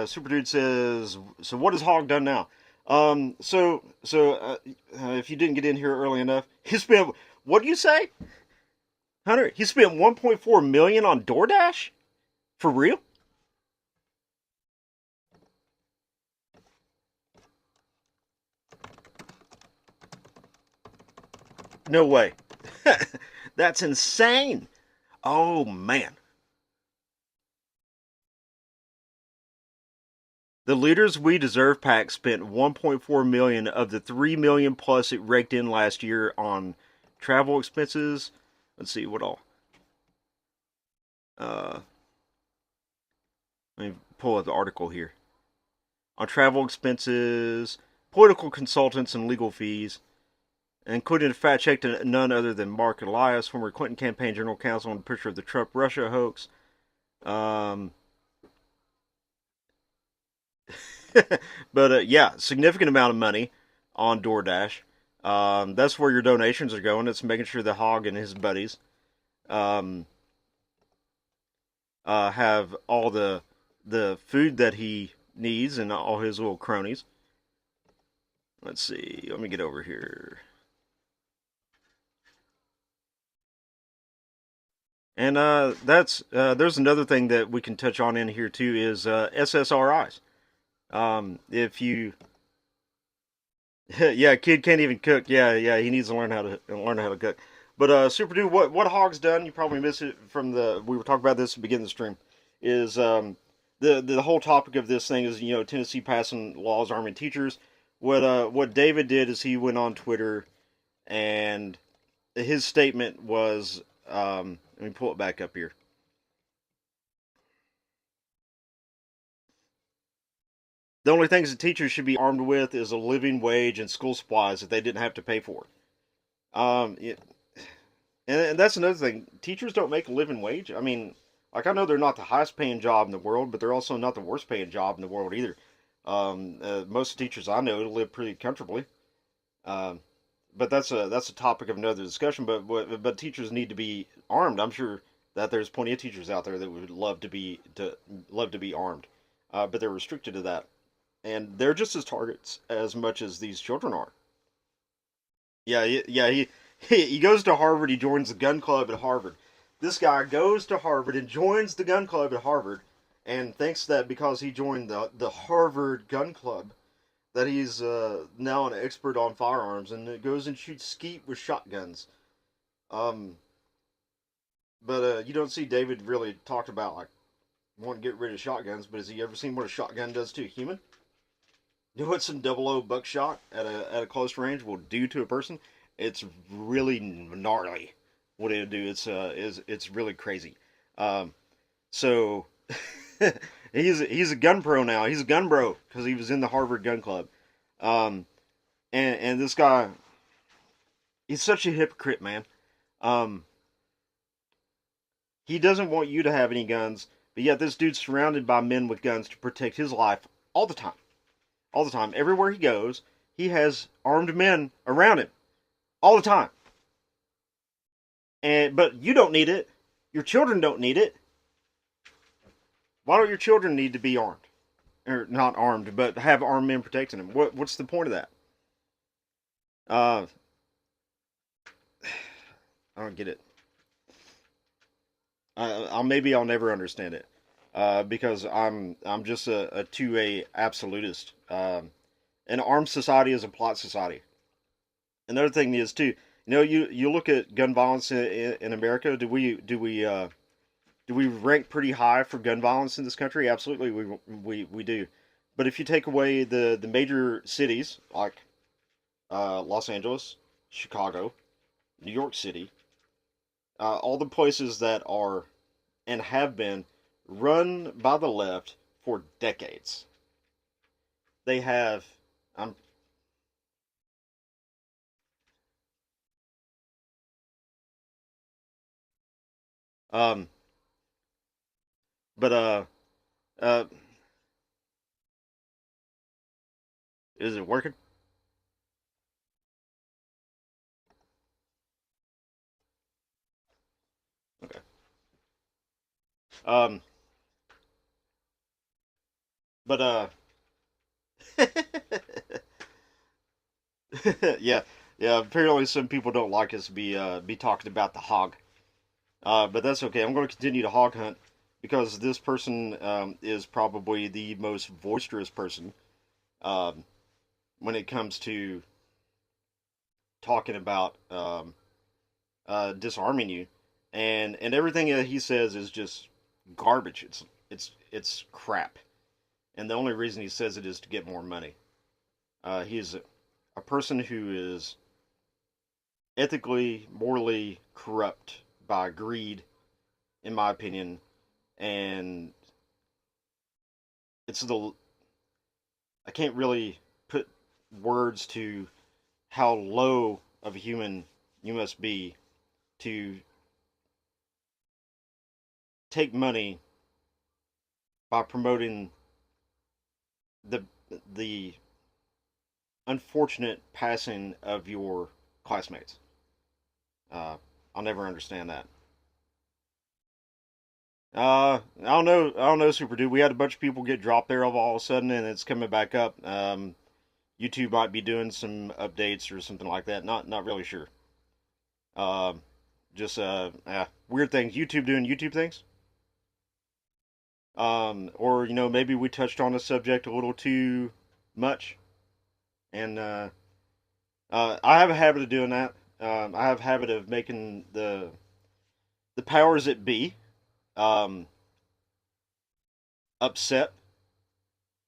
Super Dude says. So what has Hogg done now? If you didn't get in here early enough, he spent, what do you say, Hunter? He spent 1.4 million on DoorDash, for real? No way. That's insane. Oh man. The Leaders We Deserve PAC spent 1.4 million of the 3 million plus it raked in last year on travel expenses. Let's see what all. Uh, Let me pull up the article here. On travel expenses, political consultants, and legal fees, including a fact check to none other than Mark Elias, former Clinton campaign general counsel, on the picture of the Trump Russia hoax. Um, but yeah, significant amount of money on DoorDash. That's where your donations are going. It's making sure the Hogg and his buddies um, have all the food that he needs and all his little cronies. Let's see. Let me get over here. And that's there's another thing that we can touch on in here too is SSRIs. If you yeah, kid can't even cook. Yeah, he needs to learn how to cook. But Super Dude, what Hogg's done? You probably missed it from the we were talking about this at the beginning of the stream. Is the whole topic of this thing is Tennessee passing laws arming teachers. What David did is he went on Twitter and his statement was let me pull it back up here. The only things that teachers should be armed with is a living wage and school supplies that they didn't have to pay for. Um, it, and that's another thing. Teachers don't make a living wage. I mean, like I know they're not the highest paying job in the world, but they're also not the worst paying job in the world either. Most teachers I know live pretty comfortably. Um, but that's a topic of another discussion. But teachers need to be armed. I'm sure that there's plenty of teachers out there that would love to be armed, but they're restricted to that, and they're just as targets as much as these children are. Yeah. He goes to Harvard. He joins the gun club at Harvard. This guy goes to Harvard and joins the gun club at Harvard, and thinks that because he joined the Harvard gun club, that he's now an expert on firearms, and goes and shoots skeet with shotguns. Um, but you don't see David really talked about like wanting to get rid of shotguns. But has he ever seen what a shotgun does to a human? You know what some double O buckshot at a close range will do to a person? It's really gnarly. What it'll do, it's really crazy. Um, so he's a gun pro now. He's a gun bro because he was in the Harvard Gun Club. Um, and this guy, he's such a hypocrite, man. Um, he doesn't want you to have any guns, but yet this dude's surrounded by men with guns to protect his life all the time. All the time. Everywhere he goes, he has armed men around him all the time. But you don't need it. Your children don't need it. Why don't your children need to be armed? Or not armed, but have armed men protecting them? What's the point of that? Uh, I don't get it. I'll never understand it. Because I'm just a 2A absolutist. An armed society is a plot society. Another thing is too, you look at gun violence in America. Do we rank pretty high for gun violence in this country? Absolutely, we do. But if you take away the major cities like Los Angeles, Chicago, New York City, all the places that are and have been run by the left for decades, they have. Um, um, but uh, is it working? Okay. Um, but yeah, yeah. Apparently, some people don't like us be talking about the hog. But that's okay. I'm going to continue to hog hunt because this person is probably the most boisterous person um, when it comes to talking about disarming you, and everything that he says is just garbage. It's crap, and the only reason he says it is to get more money. He's a person who is ethically, morally corrupt by greed, in my opinion, and it's the I can't really put words to how low of a human you must be to take money by promoting the the unfortunate passing of your classmates. I'll never understand that. I don't know. I don't know, Super Dude. We had a bunch of people get dropped there all of a sudden, and it's coming back up. YouTube might be doing some updates or something like that. Not really sure. Um, just weird things. YouTube doing YouTube things. Or maybe we touched on the subject a little too much, and I have a habit of doing that. I have a habit of making the powers that be um, upset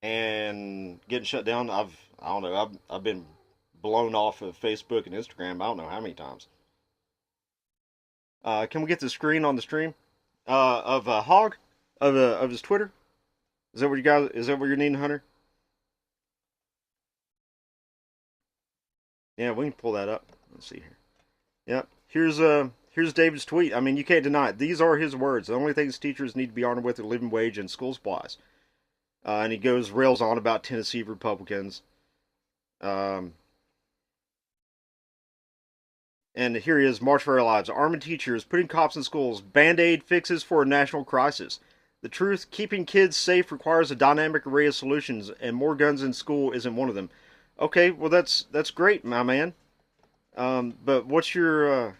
and getting shut down. I don't know. I've been blown off of Facebook and Instagram. I don't know how many times. Can we get the screen on the stream of Hog of his Twitter? Is that what you guys? Is that what you're needing, Hunter? Yeah, we can pull that up. Let's see here. Yep. Here's David's tweet. I mean, you can't deny it. These are his words. The only things teachers need to be armed with are living wage and school supplies. And he goes rails on about Tennessee Republicans. Um, and here he is, March for Our Lives. Arming teachers, putting cops in schools, band-aid fixes for a national crisis. The truth, keeping kids safe requires a dynamic array of solutions, and more guns in school isn't one of them. Okay, well that's great, my man. But what's your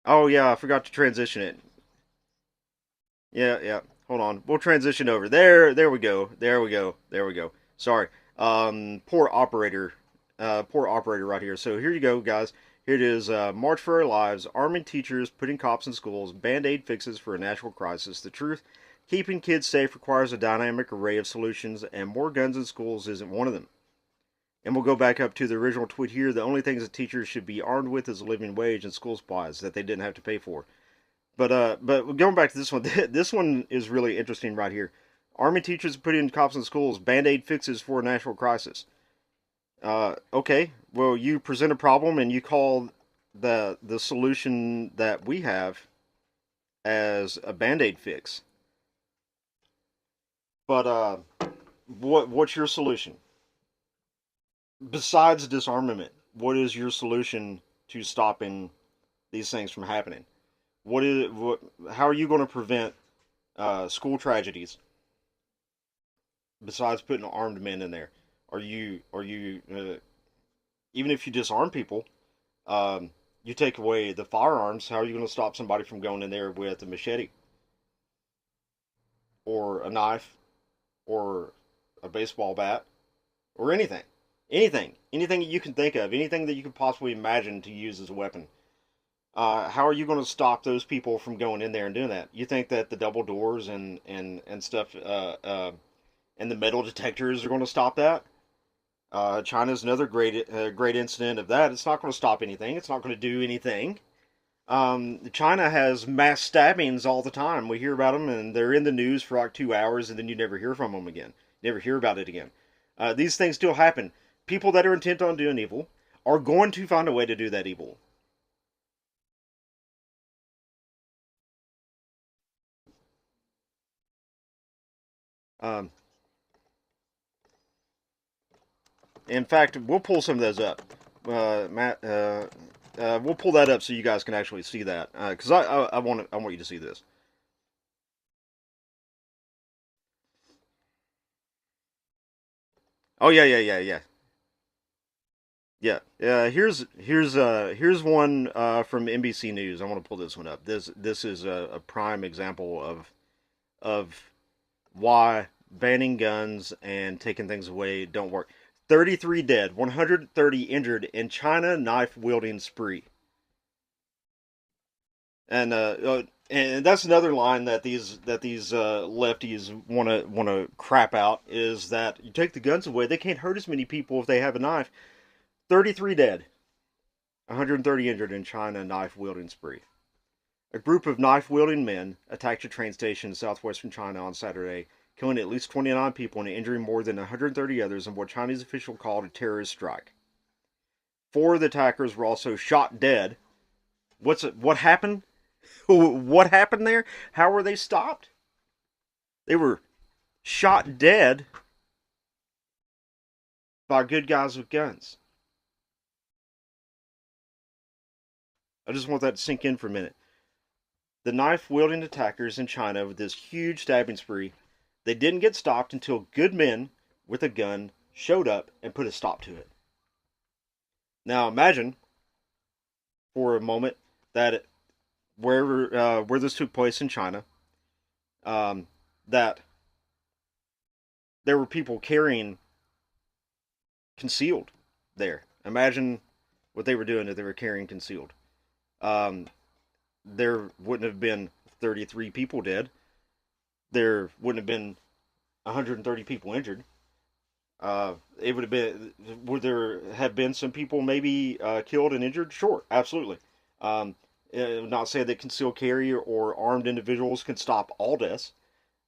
Oh yeah, I forgot to transition it. Yeah, yeah. Hold on. We'll transition over. There we go. There we go. There we go. Sorry. Poor operator. Poor operator right here. So here you go, guys. Here it is. March for Our Lives. Arming teachers, putting cops in schools, band-aid fixes for a national crisis. The truth, keeping kids safe requires a dynamic array of solutions, and more guns in schools isn't one of them. And we'll go back up to the original tweet here. The only things that teachers should be armed with is a living wage and school supplies that they didn't have to pay for. But going back to this one, this one is really interesting right here. Army teachers put in cops in schools. Band-aid fixes for a national crisis. Okay, well you present a problem and you call the solution that we have as a band-aid fix. But what's your solution besides disarmament? What is your solution to stopping these things from happening? What? How are you going to prevent school tragedies besides putting armed men in there? Are you even if you disarm people, you take away the firearms? How are you going to stop somebody from going in there with a machete or a knife or a baseball bat? or anything, anything that you can think of, anything that you could possibly imagine to use as a weapon. How are you going to stop those people from going in there and doing that? You think that the double doors and stuff and the metal detectors are going to stop that? China's another great incident of that. It's not going to stop anything. It's not going to do anything. China has mass stabbings all the time. We hear about them, and they're in the news for like 2 hours, and then you never hear from them again. Never hear about it again. These things still happen. People that are intent on doing evil are going to find a way to do that evil. Um, in fact, we'll pull some of those up. Matt, we'll pull that up so you guys can actually see that. Because I want you to see this. Oh yeah, yeah, yeah, yeah. Yeah, here's one from NBC News. I want to pull this one up. This is a prime example of why banning guns and taking things away don't work. 33 dead, 130 injured in China knife wielding spree. And that's another line that these lefties want to crap out is that you take the guns away, they can't hurt as many people if they have a knife. 33 dead, 130 injured in China knife wielding spree. A group of knife wielding men attacked a train station in southwestern China on Saturday, killing at least 29 people and injuring more than 130 others in what Chinese officials called a terrorist strike. Four of the attackers were also shot dead. What happened? What happened there? How were they stopped? They were shot dead by good guys with guns. I just want that to sink in for a minute. The knife wielding attackers in China with this huge stabbing spree, they didn't get stopped until good men with a gun showed up and put a stop to it. Now imagine for a moment that where this took place in China, um, that there were people carrying concealed there. Imagine what they were doing if they were carrying concealed. Um, there wouldn't have been 33 people dead. There wouldn't have been 130 people injured. It would have been. Would there have been some people maybe killed and injured? Sure, absolutely. Um, not saying that concealed carry or armed individuals can stop all deaths,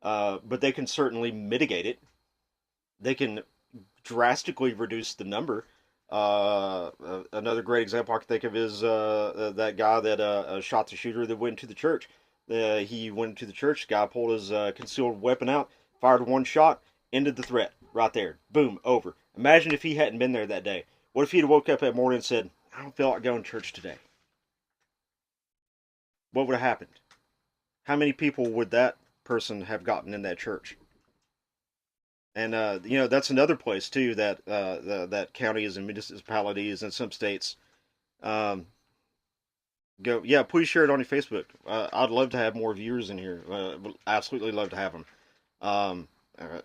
but they can certainly mitigate it. They can drastically reduce the number. Another great example I can think of is that guy that shot the shooter that went to the church. He went to the church. The guy pulled his concealed weapon out, fired one shot, ended the threat right there. Boom, over. Imagine if he hadn't been there that day. What if he'd woke up that morning and said, "I don't feel like going to church today"? What would have happened? How many people would that person have gotten in that church? And that's another place too that that counties and municipalities in some states um, go. Yeah, please share it on your Facebook. I'd love to have more viewers in here. Would absolutely love to have them. Um, uh,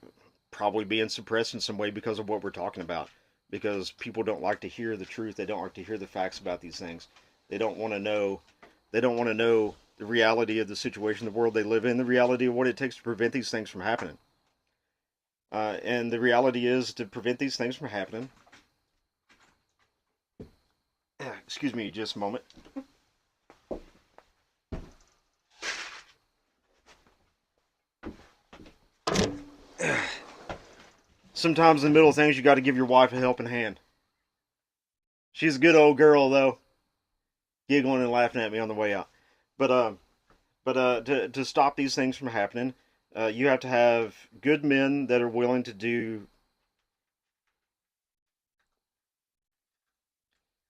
Probably being suppressed in some way because of what we're talking about. Because people don't like to hear the truth. They don't like to hear the facts about these things. They don't want to know. They don't want to know the reality of the situation, the world they live in, the reality of what it takes to prevent these things from happening. And the reality is, to prevent these things from happening, excuse me just a moment. Sometimes in the middle of things, you got to give your wife a helping hand. She's a good old girl, though, giggling and laughing at me on the way out. But to stop these things from happening, you have to have good men that are willing to do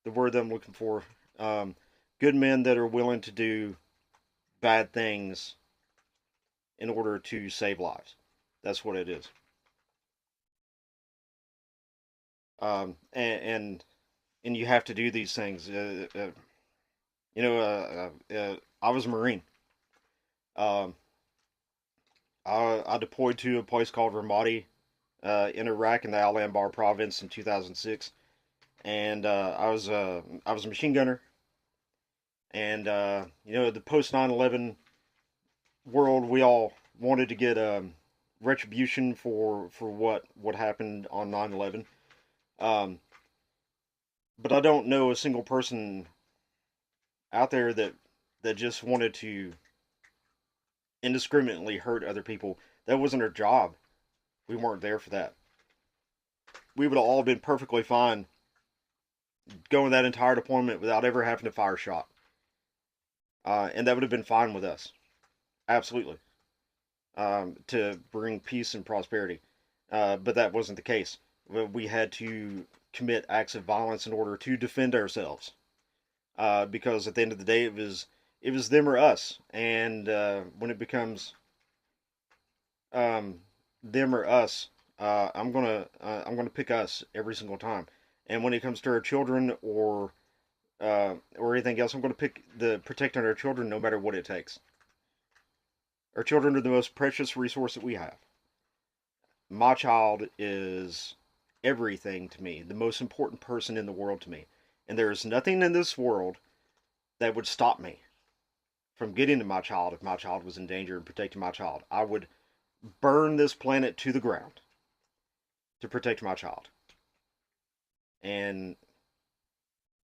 the word that I'm looking for. Um, Good men that are willing to do bad things in order to save lives. That's what it is. And you have to do these things. I was a Marine. Um, I deployed to a place called Ramadi. in Iraq in the Al Anbar province in 2006, and I was a machine gunner, and the post 9/11 world, we all wanted to get retribution for what happened on 9/11. Um, but I don't know a single person out there that just wanted to indiscriminately hurt other people. That wasn't our job. We weren't there for that. We would have all been perfectly fine going that entire deployment without ever having to fire a shot, and that would have been fine with us, absolutely, to bring peace and prosperity. But that wasn't the case. We had to commit acts of violence in order to defend ourselves, because at the end of the day, it was them or us, and when it becomes um, them or us, I'm gonna pick us every single time. And when it comes to our children or anything else, I'm gonna pick the protecting our children no matter what it takes. Our children are the most precious resource that we have. My child is everything to me, the most important person in the world to me, and there is nothing in this world that would stop me from getting to my child if my child was in danger and protecting my child. I would burn this planet to the ground to protect my child. And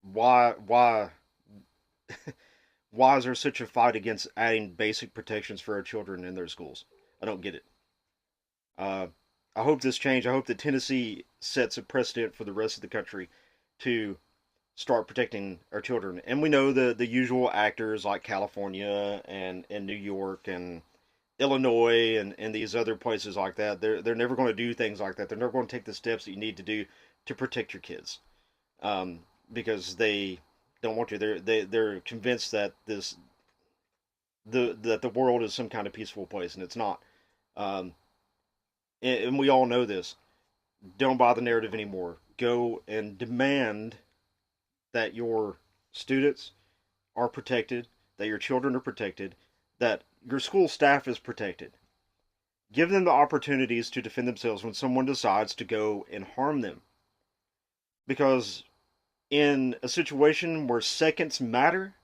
why why is there such a fight against adding basic protections for our children in their schools? I don't get it. Uh, I hope this change. I hope that Tennessee sets a precedent for the rest of the country to start protecting our children. And we know the usual actors like California and New York and Illinois and these other places like that. They're never going to do things like that. They're never going to take the steps that you need to do to protect your kids, um, because they don't want to. They're convinced that the world is some kind of peaceful place, and it's not. Um, and we all know this. Don't buy the narrative anymore. Go and demand that your students are protected, that your children are protected, that your school staff is protected. Give them the opportunities to defend themselves when someone decides to go and harm them. Because in a situation where seconds matter,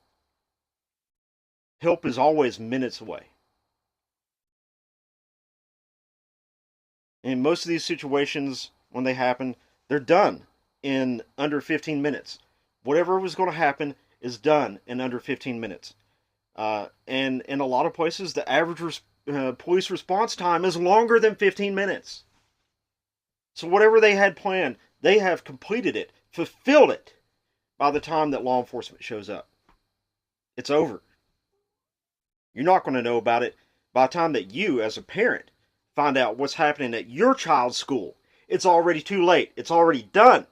help is always minutes away. In most of these situations, when they happen, they're done in under 15 minutes. Whatever was going to happen is done in under 15 minutes. And in a lot of places, the average police response time is longer than 15 minutes. So whatever they had planned, they have completed it, fulfilled it by the time that law enforcement shows up. It's over. You're not going to know about it by the time that you, as a parent, find out what's happening at your child's school. It's already too late. It's already done.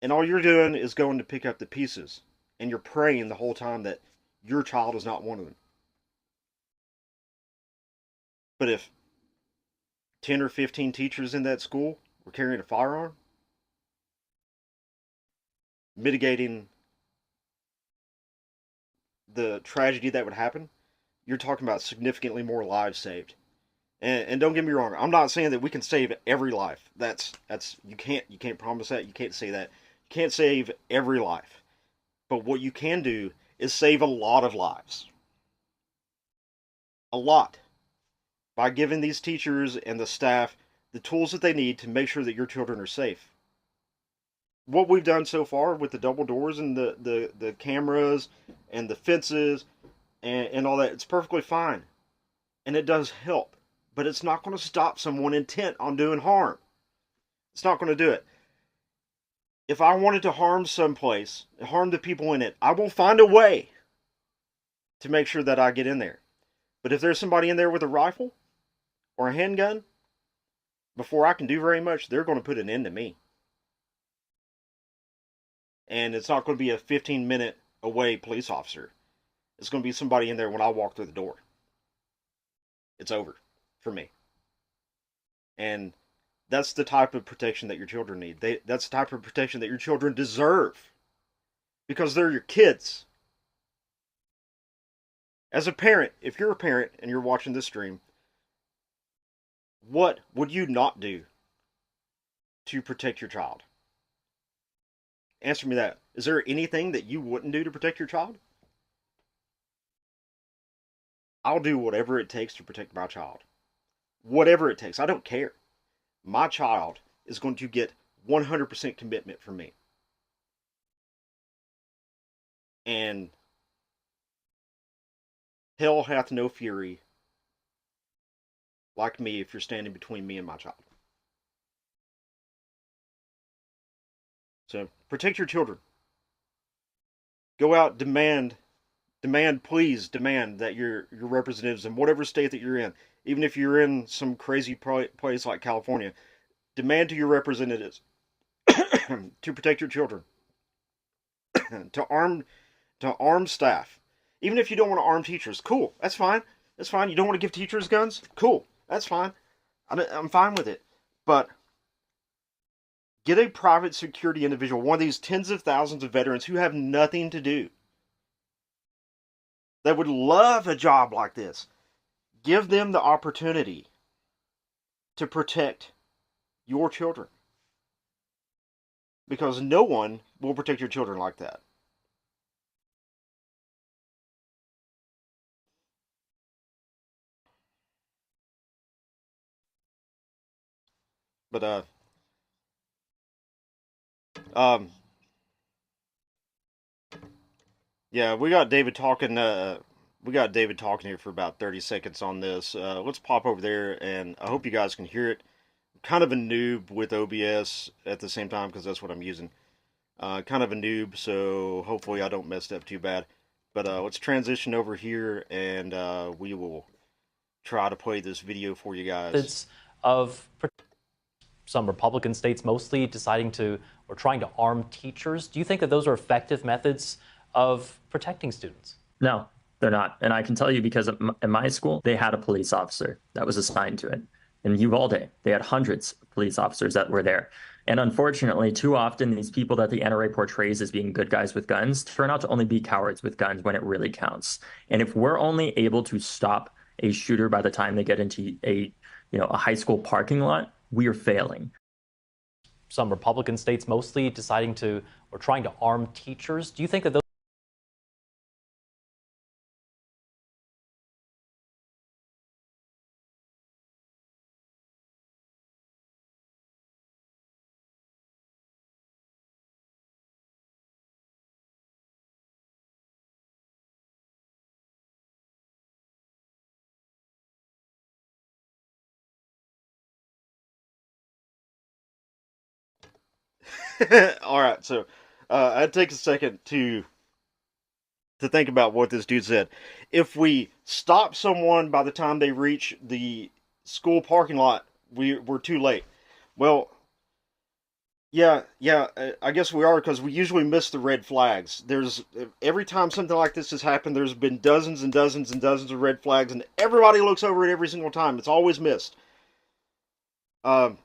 And all you're doing is going to pick up the pieces. And you're praying the whole time that your child is not one of them. But if 10 or 15 teachers in that school were carrying a firearm, mitigating the tragedy that would happen, you're talking about significantly more lives saved. And don't get me wrong, I'm not saying that we can save every life. That's you can't promise that. You can't say that. You can't save every life. But what you can do is save a lot of lives. A lot. By giving these teachers and the staff the tools that they need to make sure that your children are safe. What we've done so far with the double doors and the cameras and the fences and all that, it's perfectly fine. And it does help. But it's not going to stop someone intent on doing harm. It's not going to do it. If I wanted to harm someplace, harm the people in it, I will find a way to make sure that I get in there. But if there's somebody in there with a rifle or a handgun, before I can do very much, they're going to put an end to me. And it's not going to be a 15-minute away police officer. It's going to be somebody in there when I walk through the door. It's over for me. And that's the type of protection that your children need. That's the type of protection that your children deserve. Because they're your kids. As a parent, if you're a parent and you're watching this stream, What would you not do to protect your child? Answer me that. Is there anything that you wouldn't do to protect your child? I'll do whatever it takes to protect my child. Whatever it takes. I don't care. My child is going to get 100% commitment from me. And hell hath no fury like me if you're standing between me and my child. So protect your children. Go out, please demand that your representatives in whatever state that you're in, even if you're in some crazy place like California, demand to your representatives to protect your children, to arm staff. Even if you don't want to arm teachers, cool, that's fine. That's fine. You don't want to give teachers guns? Cool, that's fine. I'm fine with it. But get a private security individual, one of these tens of thousands of veterans who have nothing to do, that would love a job like this. Give them the opportunity to protect your children. Because no one will protect your children like that. But um yeah, we got David talking here for about 30 seconds on this. Let's pop over there, and I hope you guys can hear it. I'm kind of a noob with OBS at the same time because that's what I'm using. Kind of a noob, so hopefully I don't mess it up too bad. But let's transition over here, and we will try to play this video for you guys. It's of some Republican states mostly deciding to or trying to arm teachers. Do you think that those are effective methods of protecting students? No, they're not. And I can tell you because in my school, they had a police officer that was assigned to it. In Uvalde, they had hundreds of police officers that were there. And unfortunately, too often, these people that the NRA portrays as being good guys with guns turn out to only be cowards with guns when it really counts. And if we're only able to stop a shooter by the time they get into a high school parking lot, we are failing. Some Republican states mostly deciding to or trying to arm teachers. Do you think that those All right, so I'd take a second to think about what this dude said. If we stop someone by the time they reach the school parking lot, we're too late. Well, yeah, I guess we are because we usually miss the red flags. There's every time something like this has happened, there's been dozens and dozens and dozens of red flags, and everybody looks over it every single time. It's always missed. Um,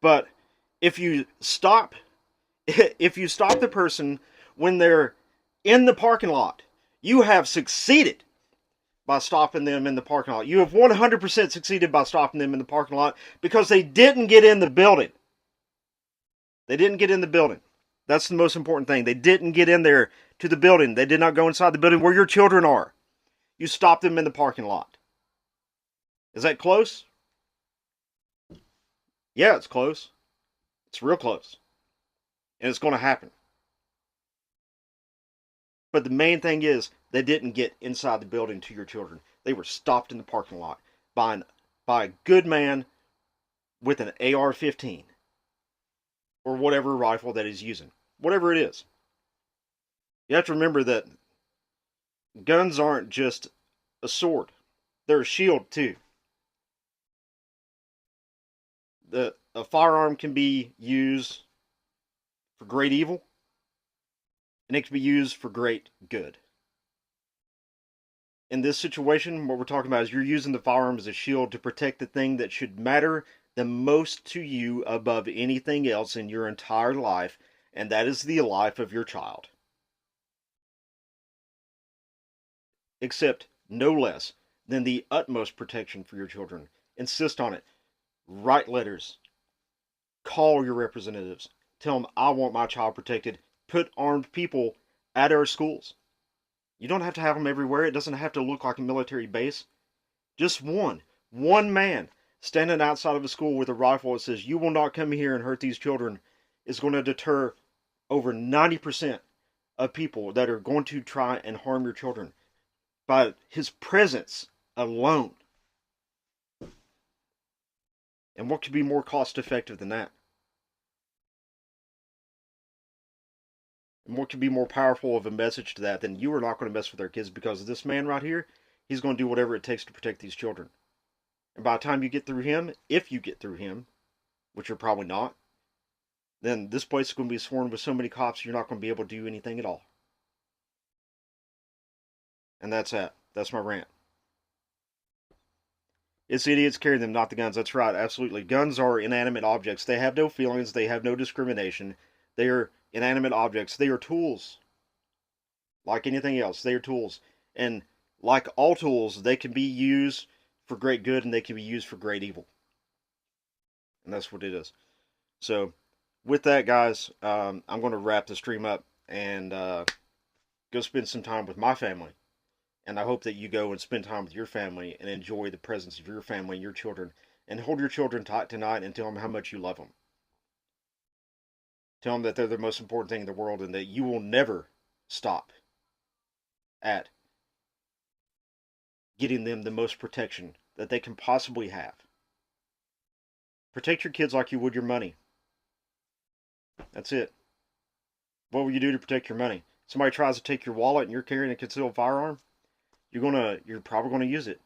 but if you stop the person when they're in the parking lot, you have succeeded by stopping them in the parking lot. You have 100% succeeded by stopping them in the parking lot because they didn't get in the building. They didn't get in the building. That's the most important thing. They didn't get in there to the building. They did not go inside the building where your children are. You stopped them in the parking lot. Is that close? Yeah, it's close. It's real close. And it's going to happen. But the main thing is, they didn't get inside the building to your children. They were stopped in the parking lot by a good man with an AR-15 or whatever rifle that he's using. Whatever it is. You have to remember that guns aren't just a sword. They're a shield too. A firearm can be used for great evil, and it can be used for great good. In this situation, what we're talking about is you're using the firearm as a shield to protect the thing that should matter the most to you above anything else in your entire life, and that is the life of your child. Except no less than the utmost protection for your children Insist on it. Write letters. Call your representatives. Tell them, I want my child protected. Put armed people at our schools. You don't have to have them everywhere. It doesn't have to look like a military base. Just one man standing outside of a school with a rifle that says, you will not come here and hurt these children, is going to deter over 90% of people that are going to try and harm your children by his presence alone. And what could be more cost effective than that? And what could be more powerful of a message to that than you are not going to mess with our kids because this man right here, he's going to do whatever it takes to protect these children. And by the time you get through him, if you get through him, which you're probably not, then this place is going to be swarmed with so many cops you're not going to be able to do anything at all. And that's that. That's my rant. It's the idiots carrying them, not the guns. That's right, absolutely. Guns are inanimate objects. They have no feelings. They have no discrimination. They are inanimate objects. They are tools. Like anything else, they are tools. And like all tools, they can be used for great good and they can be used for great evil. And that's what it is. So, with that, guys, I'm going to wrap the stream up and go spend some time with my family. And I hope that you go and spend time with your family and enjoy the presence of your family and your children. And hold your children tight tonight and tell them how much you love them. Tell them that they're the most important thing in the world and that you will never stop at getting them the most protection that they can possibly have. Protect your kids like you would your money. That's it. What will you do to protect your money? Somebody tries to take your wallet and you're carrying a concealed firearm? You're probably going to use it.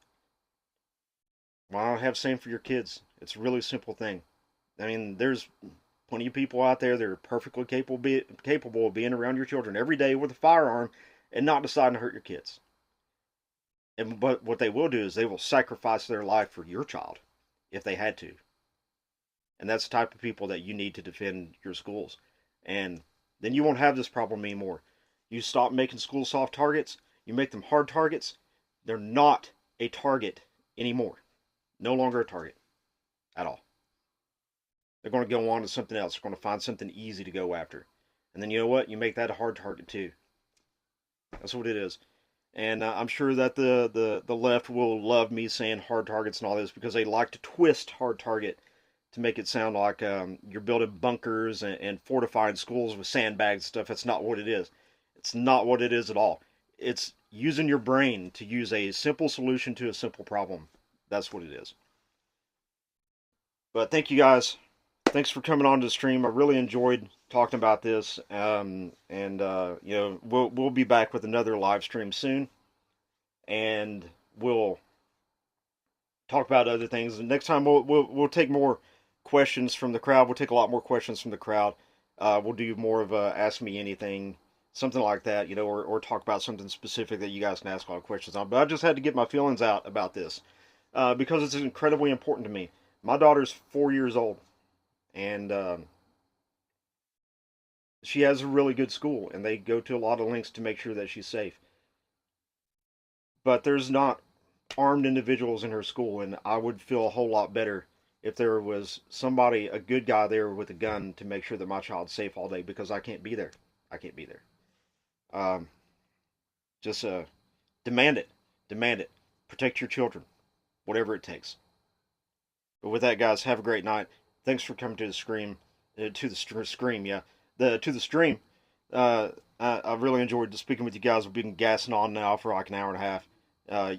Why not have the same for your kids? It's a really simple thing. I mean, there's plenty of people out there that are perfectly capable of being around your children every day with a firearm and not deciding to hurt your kids. But what they will do is they will sacrifice their life for your child if they had to. And that's the type of people that you need to defend your schools. And then you won't have this problem anymore. You stop making schools soft targets. You make them hard targets. They're not a target anymore. No longer a target at all. They're going to go on to something else. They're going to find something easy to go after. And then you know what? You make that a hard target too. That's what it is. And I'm sure that the left will love me saying hard targets and all this because they like to twist hard target to make it sound like you're building bunkers and fortifying schools with sandbags and stuff. That's not what it is. It's not what it is at all. It's using your brain to use a simple solution to a simple problem. That's what it is. But thank you guys. Thanks for coming on to the stream. I really enjoyed talking about this. You know, we'll be back with another live stream soon, and we'll talk about other things. And next time we'll take more questions from the crowd. We'll take a lot more questions from the crowd. We'll do more of a Ask Me Anything, something like that, you know, or talk about something specific that you guys can ask a lot of questions on. But I just had to get my feelings out about this because it's incredibly important to me. My daughter's 4 years old, and she has a really good school, and they go to a lot of lengths to make sure that she's safe. But there's not armed individuals in her school, and I would feel a whole lot better if there was somebody, a good guy there with a gun to make sure that my child's safe all day, because I can't be there. I can't be there. Just demand it. Demand it. Protect your children. Whatever it takes. But with that, guys, have a great night. Thanks for coming to the stream. To the stream. I really enjoyed speaking with you guys. We've been gassing on now for like an hour and a half.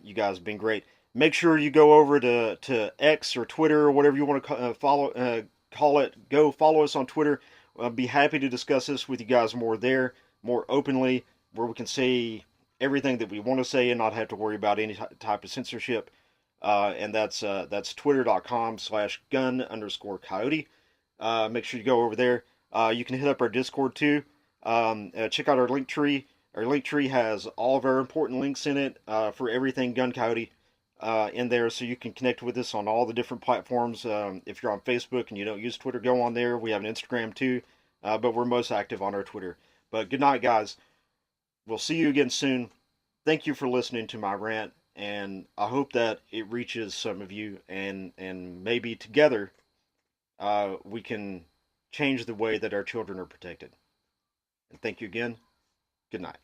You guys have been great. Make sure you go over to X or Twitter or whatever you want to call it. Go follow us on Twitter. I'll be happy to discuss this with you guys more there, more openly, where we can say everything that we want to say and not have to worry about any type of censorship. And that's twitter.com/gun_coyote. Make sure you go over there. You can hit up our Discord too. Check out our link tree. Our link tree has all of our important links in it for everything Gun Coyote in there, so you can connect with us on all the different platforms. If you're on Facebook and you don't use Twitter, go on there. We have an Instagram too, but we're most active on our Twitter. But good night, guys. We'll see you again soon. Thank you for listening to my rant, and I hope that it reaches some of you, and maybe together we can change the way that our children are protected. And thank you again. Good night.